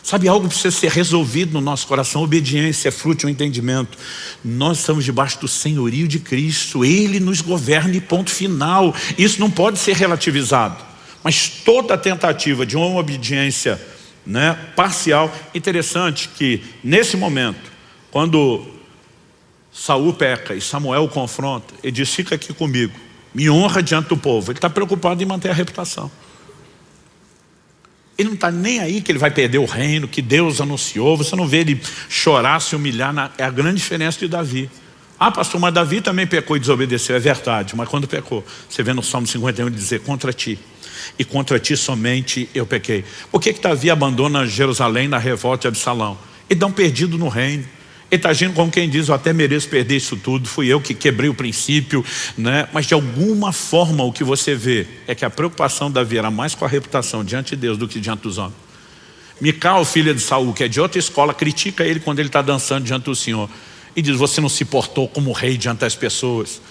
Sabe, algo precisa ser resolvido no nosso coração. Obediência é fruto de um entendimento. Nós estamos debaixo do senhorio de Cristo. Ele nos governa e ponto final. Isso não pode ser relativizado. Mas toda tentativa de uma obediência, né, parcial. Interessante que nesse momento, quando Saul peca e Samuel o confronta, ele diz: fica aqui comigo, me honra diante do povo. Ele está preocupado em manter a reputação. Ele não está nem aí que ele vai perder o reino que Deus anunciou. Você não vê ele chorar, se humilhar. É a grande diferença de Davi. Ah, pastor, mas Davi também pecou e desobedeceu. É verdade, mas quando pecou, você vê no Salmo 51 ele dizer: contra ti, e contra ti somente eu pequei. Por que Davi abandona Jerusalém na revolta de Absalão? Ele dá um perdido no reino. Ele está agindo como quem diz: eu até mereço perder isso tudo, fui eu que quebrei o princípio, né? Mas de alguma forma o que você vê é que a preocupação de Davi era mais com a reputação diante de Deus do que diante dos homens. Mical, filha de Saul, que é de outra escola, critica ele quando ele está dançando diante do Senhor e diz: você não se portou como rei diante das pessoas.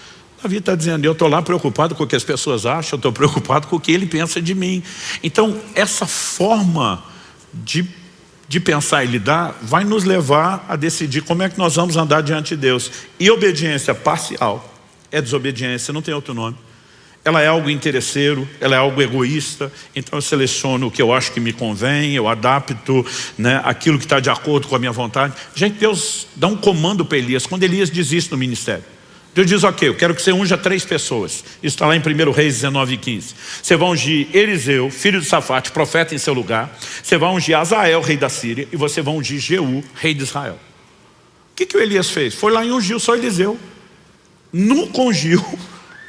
Davi está dizendo: eu estou lá preocupado com o que as pessoas acham, eu estou preocupado com o que ele pensa de mim. Então essa forma de pensar e lidar vai nos levar a decidir como é que nós vamos andar diante de Deus. E obediência parcial é desobediência, não tem outro nome. Ela é algo interesseiro, ela é algo egoísta. Então eu seleciono o que eu acho que me convém, eu adapto, né, aquilo que está de acordo com a minha vontade. Gente, Deus dá um comando para Elias quando Elias desiste do ministério. Deus diz: ok, eu quero que você unja 3 pessoas. Isso está lá em 1 Reis 19:15. Você vai ungir Eliseu, filho de Safate, profeta em seu lugar. Você vai ungir Azael, rei da Síria. E você vai ungir Jeú, rei de Israel. O que o Elias fez? Foi lá e ungiu só Eliseu. Nunca ungiu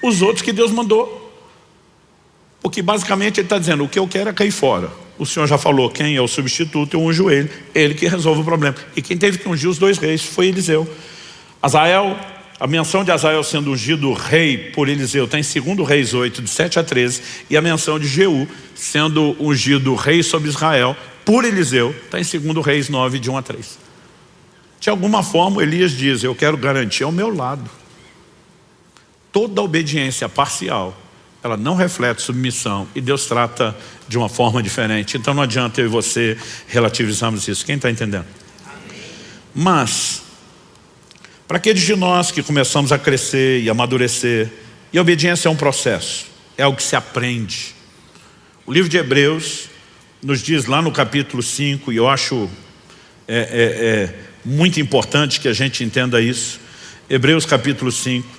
os outros que Deus mandou. Porque basicamente ele está dizendo, o que eu quero é cair fora. O Senhor já falou, quem é o substituto, eu unjo ele que resolve o problema. E quem teve que ungir os dois reis foi Eliseu. Azael, a menção de Azael sendo ungido rei por Eliseu está em 2 Reis 8, de 7 a 13. E a menção de Jeú sendo ungido rei sobre Israel por Eliseu está em 2 Reis 9, de 1 a 3. De alguma forma Elias diz, eu quero garantir ao meu lado. Toda obediência parcial, ela não reflete submissão e Deus trata de uma forma diferente. Então não adianta eu e você relativizarmos isso. Quem está entendendo? Amém. Mas, para aqueles de nós que começamos a crescer e amadurecer, e a obediência é um processo, é algo que se aprende. O livro de Hebreus nos diz lá no capítulo 5, e eu acho muito importante que a gente entenda isso. Hebreus capítulo 5.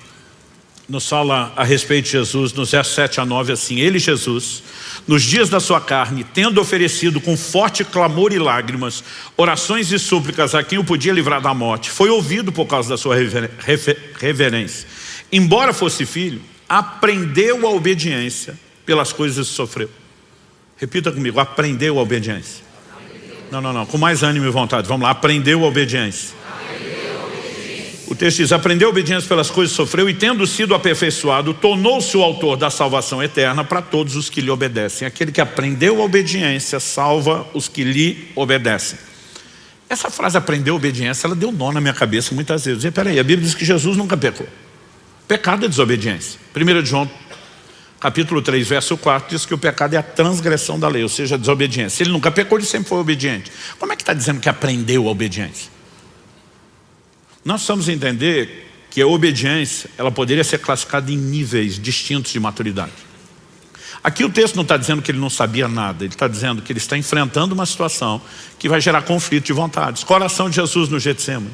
Nos fala a respeito de Jesus, nos versos 7 a 9, assim, ele, Jesus, nos dias da sua carne, tendo oferecido com forte clamor e lágrimas, orações e súplicas a quem o podia livrar da morte, foi ouvido por causa da sua reverência. Embora fosse filho, aprendeu a obediência pelas coisas que sofreu. Repita comigo, aprendeu a obediência. Não, com mais ânimo e vontade, vamos lá, aprendeu a obediência. O texto diz, aprendeu a obediência pelas coisas que sofreu e tendo sido aperfeiçoado, tornou-se o autor da salvação eterna para todos os que lhe obedecem. Aquele que aprendeu a obediência salva os que lhe obedecem. Essa frase aprendeu a obediência, ela deu nó na minha cabeça muitas vezes. E peraí, a Bíblia diz que Jesus nunca pecou. Pecado é desobediência. 1 João, capítulo 3, verso 4, diz que o pecado é a transgressão da lei, ou seja, a desobediência. Ele nunca pecou, ele sempre foi obediente. Como é que está dizendo que aprendeu a obediência? Nós precisamos entender que a obediência, ela poderia ser classificada em níveis distintos de maturidade. Aqui o texto não está dizendo que ele não sabia nada, ele está dizendo que ele está enfrentando uma situação que vai gerar conflito de vontades. Coração de Jesus no Getsemane.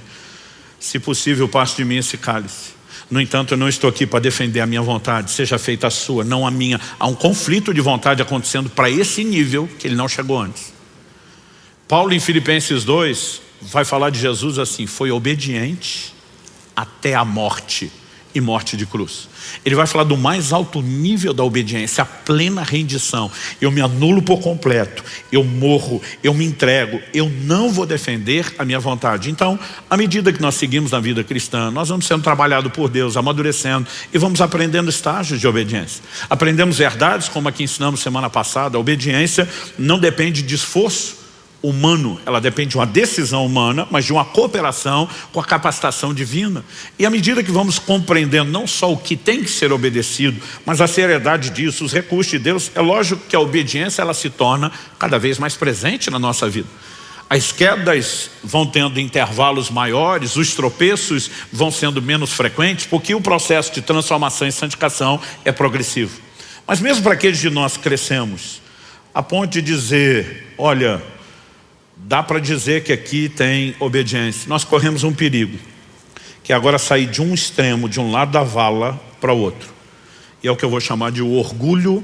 Se possível, passe de mim esse cálice. No entanto, eu não estou aqui para defender a minha vontade, seja feita a sua, não a minha. Há um conflito de vontade acontecendo para esse nível que ele não chegou antes. Paulo em Filipenses 2 vai falar de Jesus assim, foi obediente até a morte e morte de cruz. Ele vai falar do mais alto nível da obediência, a plena rendição. Eu me anulo por completo, eu morro, eu me entrego, eu não vou defender a minha vontade. Então, à medida que nós seguimos na vida cristã, nós vamos sendo trabalhados por Deus, amadurecendo e vamos aprendendo estágios de obediência. Aprendemos verdades como a que ensinamos semana passada. A obediência não depende de esforço humano, ela depende de uma decisão humana, mas de uma cooperação com a capacitação divina. E à medida que vamos compreendendo não só o que tem que ser obedecido, mas a seriedade disso, os recursos de Deus, é lógico que a obediência ela se torna cada vez mais presente na nossa vida. As quedas vão tendo intervalos maiores, os tropeços vão sendo menos frequentes, porque o processo de transformação e santificação é progressivo. Mas mesmo para aqueles de nós que crescemos, a ponto de dizer, olha, dá para dizer que aqui tem obediência. Nós corremos um perigo, que é agora sair de um extremo, de um lado da vala para o outro. E é o que eu vou chamar de o orgulho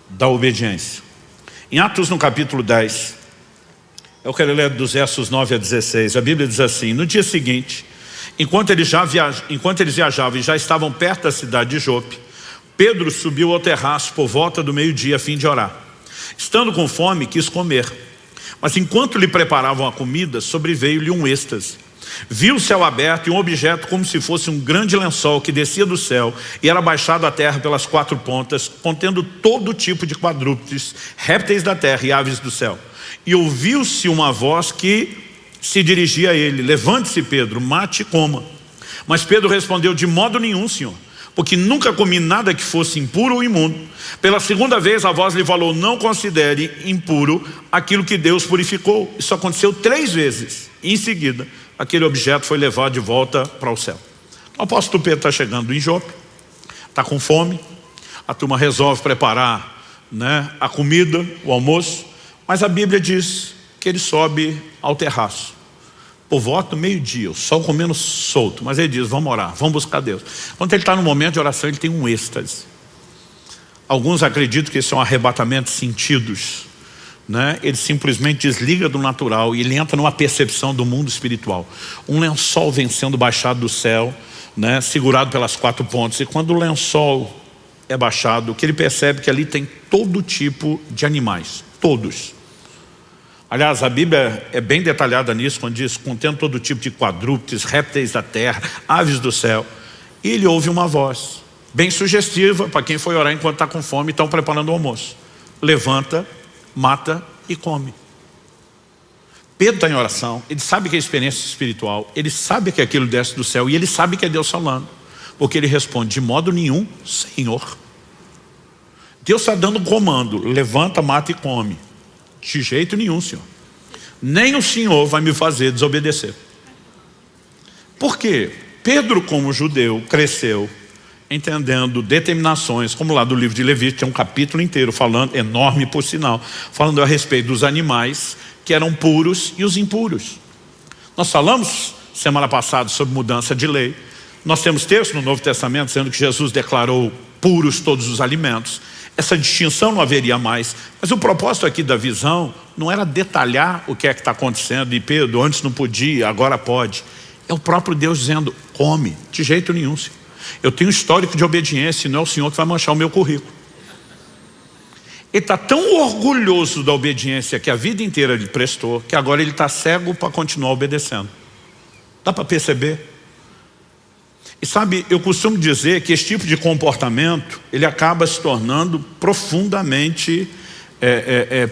da obediência. Em Atos no capítulo 10, eu quero ler dos versos 9 a 16, a Bíblia diz assim, no dia seguinte, enquanto eles viajavam e já estavam perto da cidade de Jope, Pedro subiu ao terraço por volta do meio-dia a fim de orar. Estando com fome, quis comer. Mas enquanto lhe preparavam a comida, sobreveio-lhe um êxtase. Viu o céu aberto e um objeto como se fosse um grande lençol que descia do céu e era baixado à terra pelas 4 pontas, contendo todo tipo de quadrúpedes, répteis da terra e aves do céu. E ouviu-se uma voz que se dirigia a ele, levante-se Pedro, mate e coma. Mas Pedro respondeu, de modo nenhum, Senhor, porque nunca comi nada que fosse impuro ou imundo. Pela segunda vez a voz lhe falou, não considere impuro aquilo que Deus purificou. Isso aconteceu 3 vezes. E em seguida, aquele objeto foi levado de volta para o céu. O apóstolo Pedro está chegando em Jope, está com fome, a turma resolve preparar, a comida, o almoço, mas a Bíblia diz que ele sobe ao terraço. Por volta do meio-dia, o sol comendo solto, mas ele diz, vamos orar, vamos buscar Deus. Quando ele está no momento de oração, ele tem um êxtase. Alguns acreditam que esse é um arrebatamento de sentidos, Ele simplesmente desliga do natural e ele entra numa percepção do mundo espiritual. Um lençol vem sendo baixado do céu, segurado pelas 4 pontas, e quando o lençol é baixado, que ele percebe que ali tem todo tipo de animais, todos. Aliás, a Bíblia é bem detalhada nisso, quando diz, contendo todo tipo de quadrúpedes, répteis da terra, aves do céu. E ele ouve uma voz, bem sugestiva, para quem foi orar enquanto está com fome e estão preparando o almoço. Levanta, mata e come. Pedro está em oração, ele sabe que é experiência espiritual, ele sabe que aquilo desce do céu e ele sabe que é Deus falando. Porque ele responde, de modo nenhum, Senhor. Deus está dando um comando, levanta, mata e come. De jeito nenhum, Senhor. Nem o Senhor vai me fazer desobedecer. Por quê? Pedro, como judeu, cresceu entendendo determinações, como lá do livro de Levítico, tem um capítulo inteiro falando, enorme por sinal, falando a respeito dos animais que eram puros e os impuros. Nós falamos semana passada sobre mudança de lei. Nós temos texto no Novo Testamento dizendo que Jesus declarou puros todos os alimentos. Essa distinção não haveria mais. Mas o propósito aqui da visão não era detalhar o que é que está acontecendo. E Pedro, antes não podia, agora pode. É o próprio Deus dizendo, come, de jeito nenhum, Senhor. Eu tenho um histórico de obediência e não é o Senhor que vai manchar o meu currículo. Ele está tão orgulhoso da obediência que a vida inteira lhe prestou, que agora ele está cego para continuar obedecendo. Dá para perceber? E sabe, eu costumo dizer que esse tipo de comportamento, ele acaba se tornando profundamente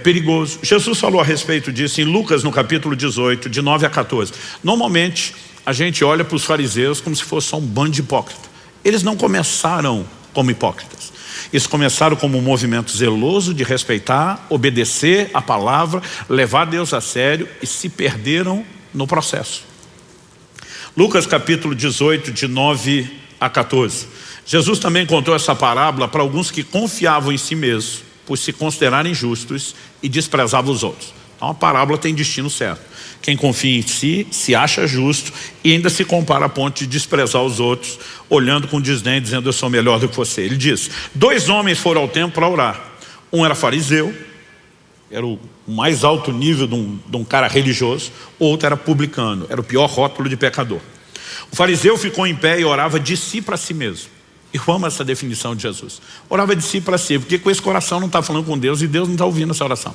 perigoso. Jesus falou a respeito disso em Lucas, no capítulo 18, de 9 a 14. Normalmente, a gente olha para os fariseus como se fosse só um bando de hipócritas. Eles não começaram como hipócritas. Eles começaram como um movimento zeloso de respeitar, obedecer a palavra, levar Deus a sério e se perderam no processo. Lucas capítulo 18, de 9 a 14. Jesus também contou essa parábola para alguns que confiavam em si mesmos, por se considerarem justos e desprezavam os outros. Então a parábola tem destino certo. Quem confia em si, se acha justo e ainda se compara a ponto de desprezar os outros, olhando com desdém, dizendo eu sou melhor do que você. Ele diz, 2 homens foram ao templo para orar. Um era fariseu, era o mais alto nível de um cara religioso. O outro era publicano, era o pior rótulo de pecador. O fariseu ficou em pé e orava de si para si mesmo. Eu amo essa definição de Jesus. Orava de si para si, porque com esse coração não está falando com Deus e Deus não está ouvindo essa oração.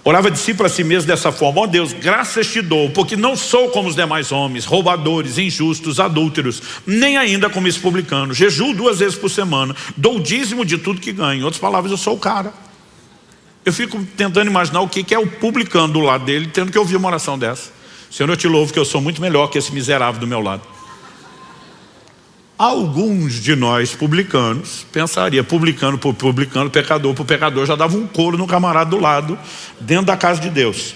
Orava de si para si mesmo dessa forma, ó Deus, graças te dou, porque não sou como os demais homens, roubadores, injustos, adúlteros, nem ainda como esse publicano. Jejuo 2 vezes por semana, dou o dízimo de tudo que ganho. Em outras palavras, eu sou o cara. Eu fico tentando imaginar o que é o publicano do lado dele, tendo que ouvir uma oração dessa. Senhor, eu te louvo que eu sou muito melhor que esse miserável do meu lado. Alguns de nós publicanos pensaria, publicano por publicano, pecador por pecador, já dava um couro no camarada do lado, dentro da casa de Deus.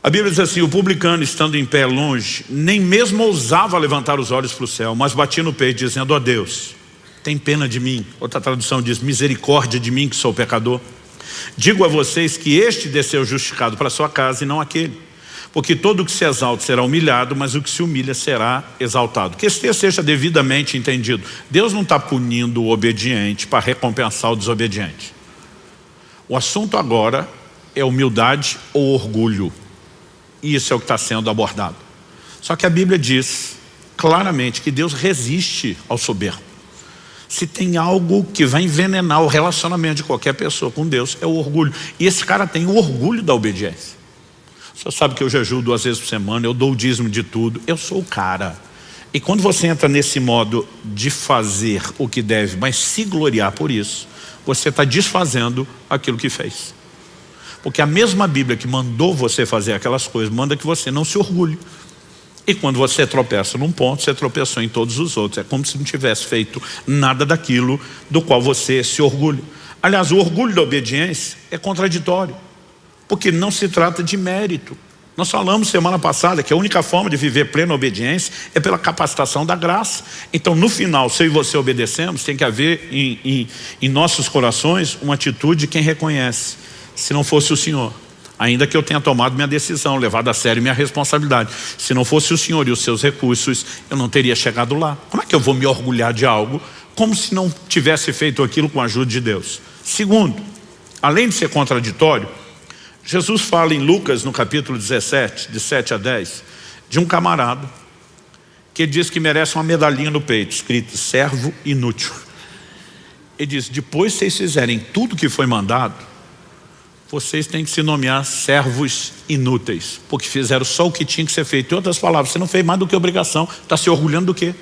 A Bíblia diz assim, o publicano estando em pé longe, nem mesmo ousava levantar os olhos para o céu, mas batia no peito dizendo, ó Deus, tem pena de mim. Outra tradução diz, misericórdia de mim que sou pecador. Digo a vocês que este desceu justificado para sua casa e não aquele. Porque todo o que se exalta será humilhado, mas o que se humilha será exaltado. Que esse texto seja devidamente entendido. Deus não está punindo o obediente para recompensar o desobediente. O assunto agora é humildade ou orgulho. E isso é o que está sendo abordado. Só que a Bíblia diz claramente que Deus resiste ao soberbo. Se tem algo que vai envenenar o relacionamento de qualquer pessoa com Deus, é o orgulho. E esse cara tem o orgulho da obediência. O senhor sabe que eu jejuo 2 vezes por semana, eu dou o dízimo de tudo, eu sou o cara. E quando você entra nesse modo de fazer o que deve, mas se gloriar por isso, você está desfazendo aquilo que fez. Porque a mesma Bíblia que mandou você fazer aquelas coisas, manda que você não se orgulhe. E quando você tropeça num ponto, você tropeçou em todos os outros. É como se não tivesse feito nada daquilo do qual você se orgulha. Aliás, o orgulho da obediência é contraditório. Porque não se trata de mérito. Nós falamos semana passada que a única forma de viver plena obediência é pela capacitação da graça. Então no final, se eu e você obedecemos, tem que haver em nossos corações uma atitude de quem reconhece. Se não fosse o Senhor, ainda que eu tenha tomado minha decisão, levado a sério minha responsabilidade, se não fosse o Senhor e os seus recursos, eu não teria chegado lá. Como é que eu vou me orgulhar de algo como se não tivesse feito aquilo com a ajuda de Deus? Segundo, além de ser contraditório, Jesus fala em Lucas, no capítulo 17, de 7 a 10, de um camarada que diz que merece uma medalhinha no peito, escrito servo inútil. Ele diz, depois que vocês fizerem tudo que foi mandado, vocês têm que se nomear servos inúteis, porque fizeram só o que tinha que ser feito. Em outras palavras, você não fez mais do que obrigação, está se orgulhando do quê?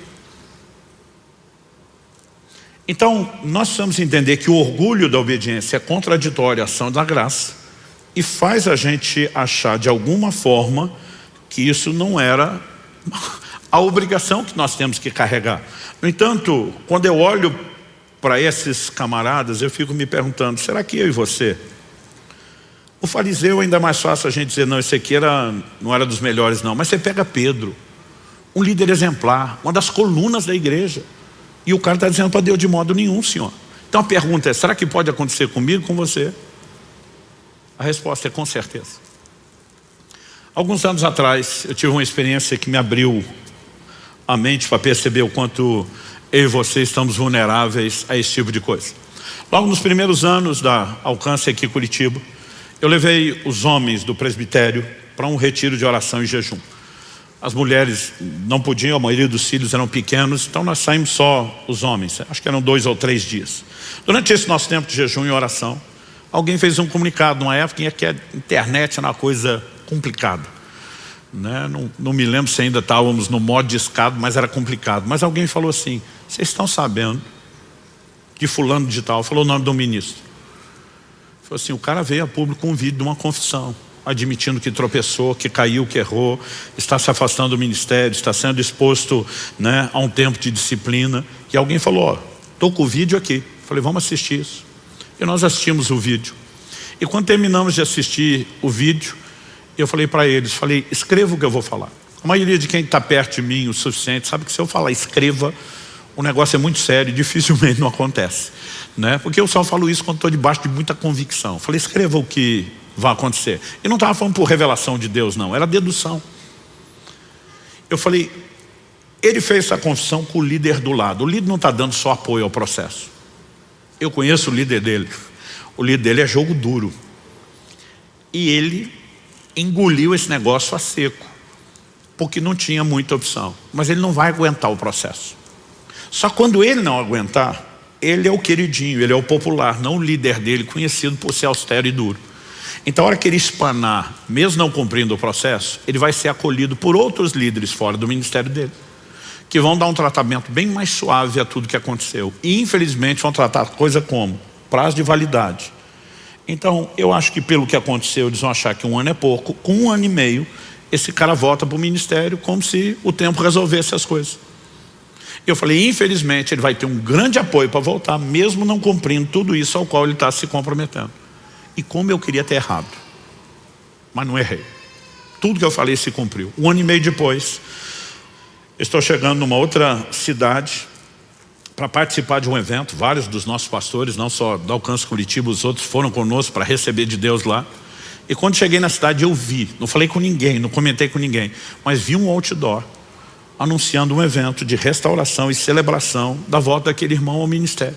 Então, nós precisamos entender que o orgulho da obediência é contraditório à ação da graça e faz a gente achar de alguma forma que isso não era a obrigação que nós temos que carregar. No entanto, quando eu olho para esses camaradas, eu fico me perguntando, será que eu e você? O fariseu ainda é mais fácil a gente dizer, não, esse aqui não era dos melhores não, mas você pega Pedro, um líder exemplar, uma das colunas da igreja, e o cara está dizendo para Deus, de modo nenhum, Senhor. Então a pergunta é, será que pode acontecer comigo, com você? A resposta é com certeza. Alguns anos atrás, eu tive uma experiência que me abriu a mente para perceber o quanto eu e você estamos vulneráveis a esse tipo de coisa. Logo nos primeiros anos da Alcance aqui em Curitiba, eu levei os homens do presbitério para um retiro de oração e jejum. As mulheres não podiam, a maioria dos filhos eram pequenos, então nós saímos só os homens, acho que eram 2 ou 3 dias. Durante esse nosso tempo de jejum e oração, alguém fez um comunicado numa época em que a internet era uma coisa complicada, né? Não me lembro se ainda estávamos no modo de escada, mas era complicado. Mas alguém falou assim, vocês estão sabendo que fulano de tal, falou o nome do ministro. Falou assim, o cara veio a público com um vídeo de uma confissão, admitindo que tropeçou, que caiu, que errou, está se afastando do ministério, está sendo exposto, né, a um tempo de disciplina. E alguém falou, ó, estou com o vídeo aqui. Falei, vamos assistir isso. E nós assistimos o vídeo. E quando terminamos de assistir o vídeo, eu falei para eles, escreva o que eu vou falar. A maioria de quem está perto de mim o suficiente sabe que se eu falar escreva, o negócio é muito sério e dificilmente não acontece, né? Porque eu só falo isso quando estou debaixo de muita convicção. Falei, escreva o que vai acontecer. E não estava falando por revelação de Deus não, era dedução. Eu falei, ele fez essa confissão com o líder do lado. O líder não está dando só apoio ao processo. Eu conheço o líder dele. O líder dele é jogo duro. E ele engoliu esse negócio a seco, porque não tinha muita opção. Mas ele não vai aguentar o processo. Só quando ele não aguentar, ele é o queridinho, ele é o popular, não o líder dele, conhecido por ser austero e duro. Então a hora que ele espanar, mesmo não cumprindo o processo, ele vai ser acolhido por outros líderes fora do ministério dele, que vão dar um tratamento bem mais suave a tudo que aconteceu. E infelizmente vão tratar coisa como prazo de validade. Então eu acho que pelo que aconteceu, eles vão achar que 1 ano é pouco. Com 1 ano e meio, esse cara volta para o ministério como se o tempo resolvesse as coisas. Eu falei, infelizmente ele vai ter um grande apoio para voltar, mesmo não cumprindo tudo isso ao qual ele está se comprometendo. E como eu queria ter errado, mas não errei. Tudo que eu falei se cumpriu. 1 ano e meio depois, estou chegando numa outra cidade para participar de um evento. Vários dos nossos pastores, não só da Alcance Curitiba, os outros foram conosco para receber de Deus lá. E quando cheguei na cidade eu vi, não falei com ninguém, não comentei com ninguém, mas vi um outdoor anunciando um evento de restauração e celebração da volta daquele irmão ao ministério.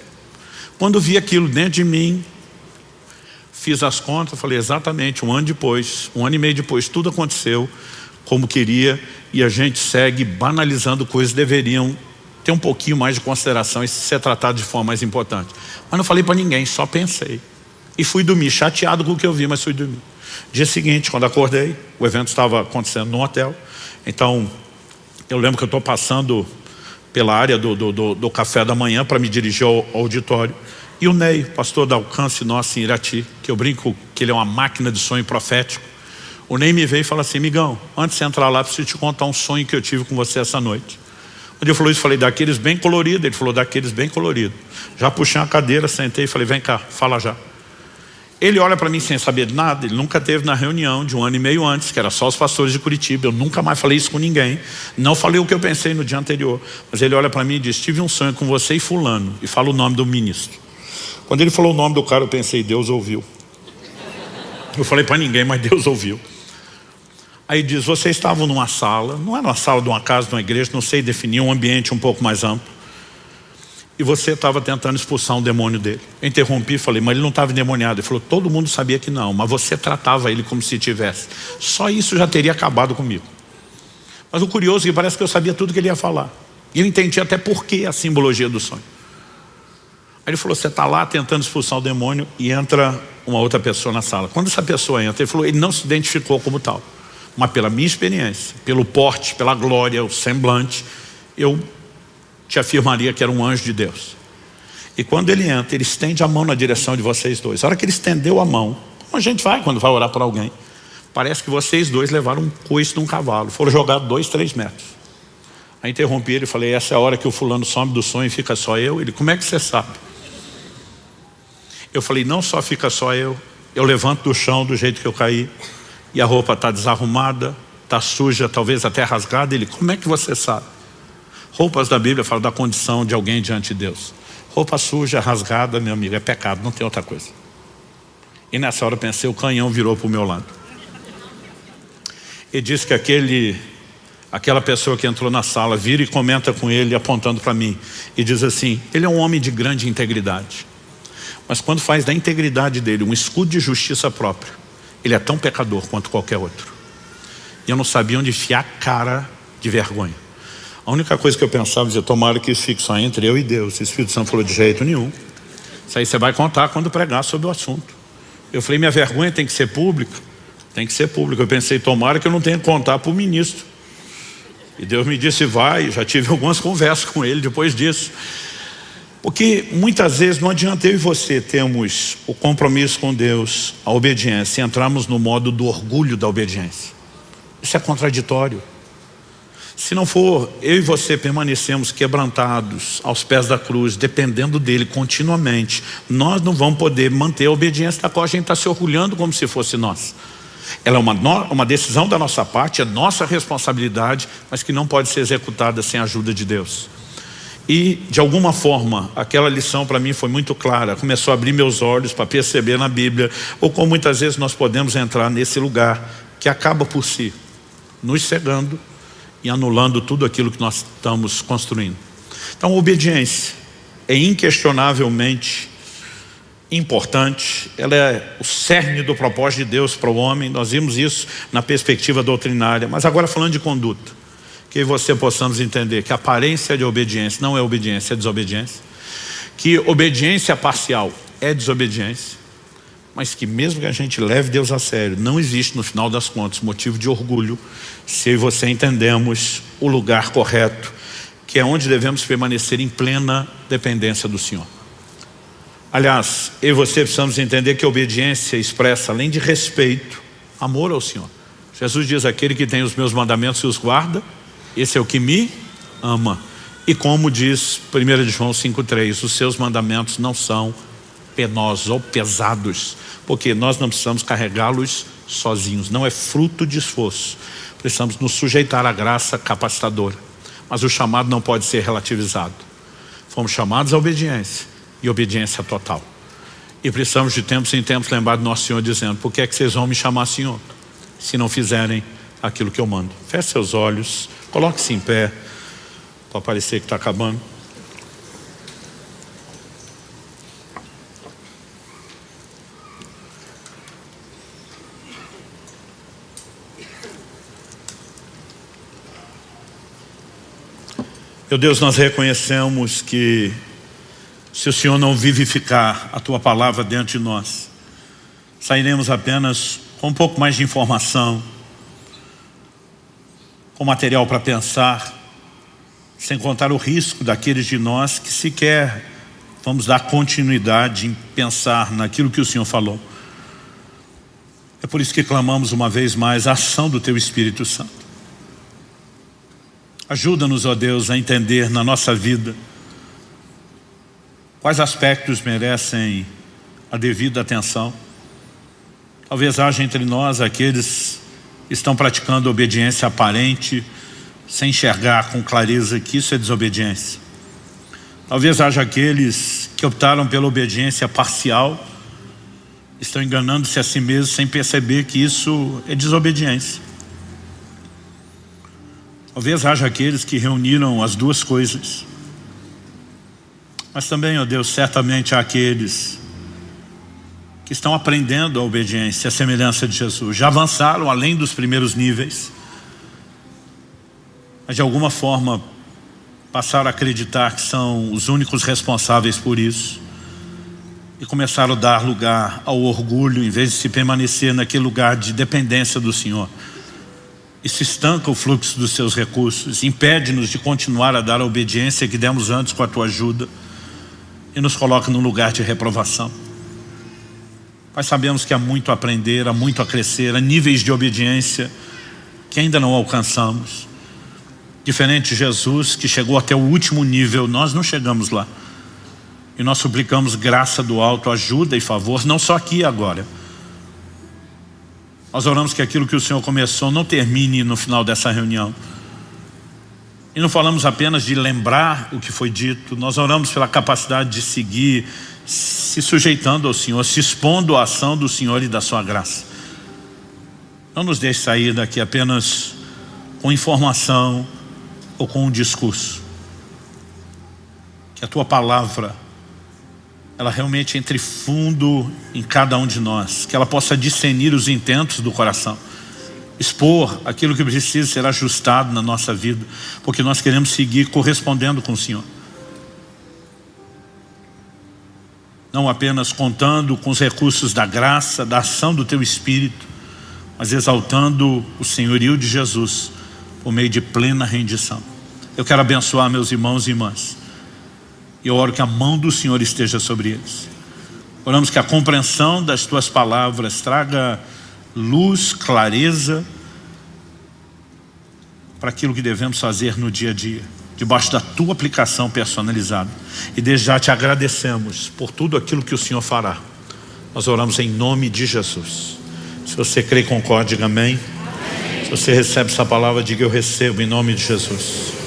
Quando vi aquilo dentro de mim, fiz as contas, falei exatamente 1 ano depois, 1 ano e meio depois, tudo aconteceu como queria e a gente segue banalizando coisas que deveriam ter um pouquinho mais de consideração e ser tratado de forma mais importante. Mas não falei para ninguém, só pensei. E fui dormir, chateado com o que eu vi, mas fui dormir. Dia seguinte, quando acordei, o evento estava acontecendo num hotel. Então, eu lembro que eu estou passando pela área do café da manhã para me dirigir ao auditório. E o Ney, pastor da Alcance nosso em Irati, que eu brinco que ele é uma máquina de sonho profético. O Ney me veio e falou assim, amigão, antes de você entrar lá, preciso te contar um sonho que eu tive com você essa noite. Quando ele falou isso, falei, daqueles bem coloridos. Ele falou, daqueles bem coloridos. Já puxei uma cadeira, sentei e falei, vem cá, fala já. Ele olha para mim sem saber de nada. Ele nunca teve na reunião de 1 ano e meio antes, que era só os pastores de Curitiba. Eu nunca mais falei isso com ninguém. Não falei o que eu pensei no dia anterior. Mas ele olha para mim e diz, tive um sonho com você e fulano. E fala o nome do ministro. Quando ele falou o nome do cara, eu pensei, Deus ouviu. Eu falei para ninguém, mas Deus ouviu. Aí diz, vocês estavam numa sala, não era uma sala de uma casa, de uma igreja, não sei definir, um ambiente um pouco mais amplo. E você estava tentando expulsar um demônio dele. Eu interrompi e falei, mas ele não estava endemoniado. Ele falou, todo mundo sabia que não, mas você tratava ele como se tivesse. Só isso já teria acabado comigo. Mas o curioso é que parece que eu sabia tudo que ele ia falar. E eu entendi até por que a simbologia do sonho. Aí ele falou, você está lá tentando expulsar o demônio e entra uma outra pessoa na sala. Quando essa pessoa entra, ele falou, ele não se identificou como tal. Mas pela minha experiência, pelo porte, pela glória, o semblante, eu te afirmaria que era um anjo de Deus. E quando ele entra, ele estende a mão na direção de vocês dois. A hora que ele estendeu a mão, como a gente vai quando vai orar para alguém, parece que vocês dois levaram um coice de um cavalo, foram jogados 2, 3 metros. Aí interrompi ele e falei, essa é a hora que o fulano some do sonho e fica só eu. Ele, como é que você sabe? Eu falei, não só fica só eu levanto do chão do jeito que eu caí, e a roupa está desarrumada, está suja, talvez até rasgada. Ele, como é que você sabe? Roupas da Bíblia falam da condição de alguém diante de Deus. Roupa suja, rasgada, meu amigo, é pecado, não tem outra coisa. E nessa hora eu pensei, o canhão virou para o meu lado. Ele disse que aquela pessoa que entrou na sala vira e comenta com ele, apontando para mim, e diz assim, ele é um homem de grande integridade. Mas quando faz da integridade dele um escudo de justiça própria, ele é tão pecador quanto qualquer outro. E eu não sabia onde enfiar a cara de vergonha. A única coisa que eu pensava, dizia, tomara que isso fique só entre eu e Deus. O Espírito Santo falou, de jeito nenhum. Isso aí você vai contar quando pregar sobre o assunto. Eu falei, minha vergonha tem que ser pública? Tem que ser pública. Eu pensei, tomara que eu não tenha que contar para o ministro. E Deus me disse, vai. Já tive algumas conversas com ele depois disso. Porque muitas vezes não adianta eu e você termos o compromisso com Deus, a obediência, e entrarmos no modo do orgulho da obediência. Isso é contraditório. Se não for, eu e você permanecemos quebrantados aos pés da cruz, dependendo dele continuamente, nós não vamos poder manter a obediência da qual a gente está se orgulhando como se fosse nós. Ela é uma decisão da nossa parte, é nossa responsabilidade, mas que não pode ser executada sem a ajuda de Deus. E de alguma forma aquela lição para mim foi muito clara, começou a abrir meus olhos para perceber na Bíblia, ou como muitas vezes nós podemos entrar nesse lugar que acaba por si nos cegando e anulando tudo aquilo que nós estamos construindo. Então a obediência é inquestionavelmente importante, ela é o cerne do propósito de Deus para o homem. Nós vimos isso na perspectiva doutrinária, mas agora falando de conduta, que você possamos entender que a aparência de obediência não é obediência, é desobediência, que obediência parcial é desobediência, mas que mesmo que a gente leve Deus a sério, não existe no final das contas motivo de orgulho se eu e você entendemos o lugar correto, que é onde devemos permanecer em plena dependência do Senhor. Aliás, eu e você precisamos entender que a obediência expressa, além de respeito, amor ao Senhor. Jesus diz, aquele que tem os meus mandamentos e os guarda, esse é o que me ama. E como diz 1 João 5,3, os seus mandamentos não são penosos ou pesados, porque nós não precisamos carregá-los sozinhos, não é fruto de esforço. Precisamos nos sujeitar à graça capacitadora. Mas o chamado não pode ser relativizado. Fomos chamados à obediência, e obediência total. E precisamos de tempos em tempos lembrar do nosso Senhor dizendo, por que é que vocês vão me chamar Senhor, se não fizerem aquilo que eu mando? Feche seus olhos, coloque-se em pé, para parecer que está acabando. Meu Deus, nós reconhecemos que se o Senhor não vivificar a Tua palavra dentro de nós, sairemos apenas com um pouco mais de informação, com material para pensar, sem contar o risco daqueles de nós que sequer vamos dar continuidade em pensar naquilo que o Senhor falou. É por isso que clamamos uma vez mais a ação do Teu Espírito Santo. Ajuda-nos, ó Deus, a entender na nossa vida quais aspectos merecem a devida atenção. Talvez haja entre nós aqueles que estão praticando obediência aparente, sem enxergar com clareza que isso é desobediência. Talvez haja aqueles que optaram pela obediência parcial, estão enganando-se a si mesmos sem perceber que isso é desobediência. Talvez haja aqueles que reuniram as duas coisas. Mas também, ó Deus, certamente há aqueles que estão aprendendo a obediência, a semelhança de Jesus. Já avançaram além dos primeiros níveis, mas de alguma forma passaram a acreditar que são os únicos responsáveis por isso. e começaram a dar lugar ao orgulho, em vez de se permanecer naquele lugar de dependência do Senhor. Isso estanca o fluxo dos seus recursos, impede-nos de continuar a dar a obediência que demos antes com a tua ajuda e nos coloca num lugar de reprovação. Pai, sabemos que há muito a aprender, há muito a crescer, há níveis de obediência que ainda não alcançamos. Diferente de Jesus, que chegou até o último nível, nós não chegamos lá. E nós suplicamos graça do alto, ajuda e favor, não só aqui e agora. Nós oramos que aquilo que o Senhor começou não termine no final dessa reunião. E não falamos apenas de lembrar o que foi dito, nós oramos pela capacidade de seguir, se sujeitando ao Senhor, se expondo à ação do Senhor e da sua graça. Não nos deixe sair daqui apenas com informação ou com um discurso. Que a tua palavra, ela realmente entre fundo em cada um de nós, que ela possa discernir os intentos do coração, expor aquilo que precisa ser ajustado na nossa vida, porque nós queremos seguir correspondendo com o Senhor. Não apenas contando com os recursos da graça, da ação do teu Espírito, mas exaltando o senhorio de Jesus por meio de plena rendição. Eu quero abençoar meus irmãos e irmãs. E eu oro que a mão do Senhor esteja sobre eles. Oramos que a compreensão das tuas palavras traga luz, clareza para aquilo que devemos fazer no dia a dia, debaixo da tua aplicação personalizada. E desde já te agradecemos por tudo aquilo que o Senhor fará. Nós oramos em nome de Jesus. Se você crê e concorde, diga amém. Se você recebe essa palavra, diga eu recebo em nome de Jesus.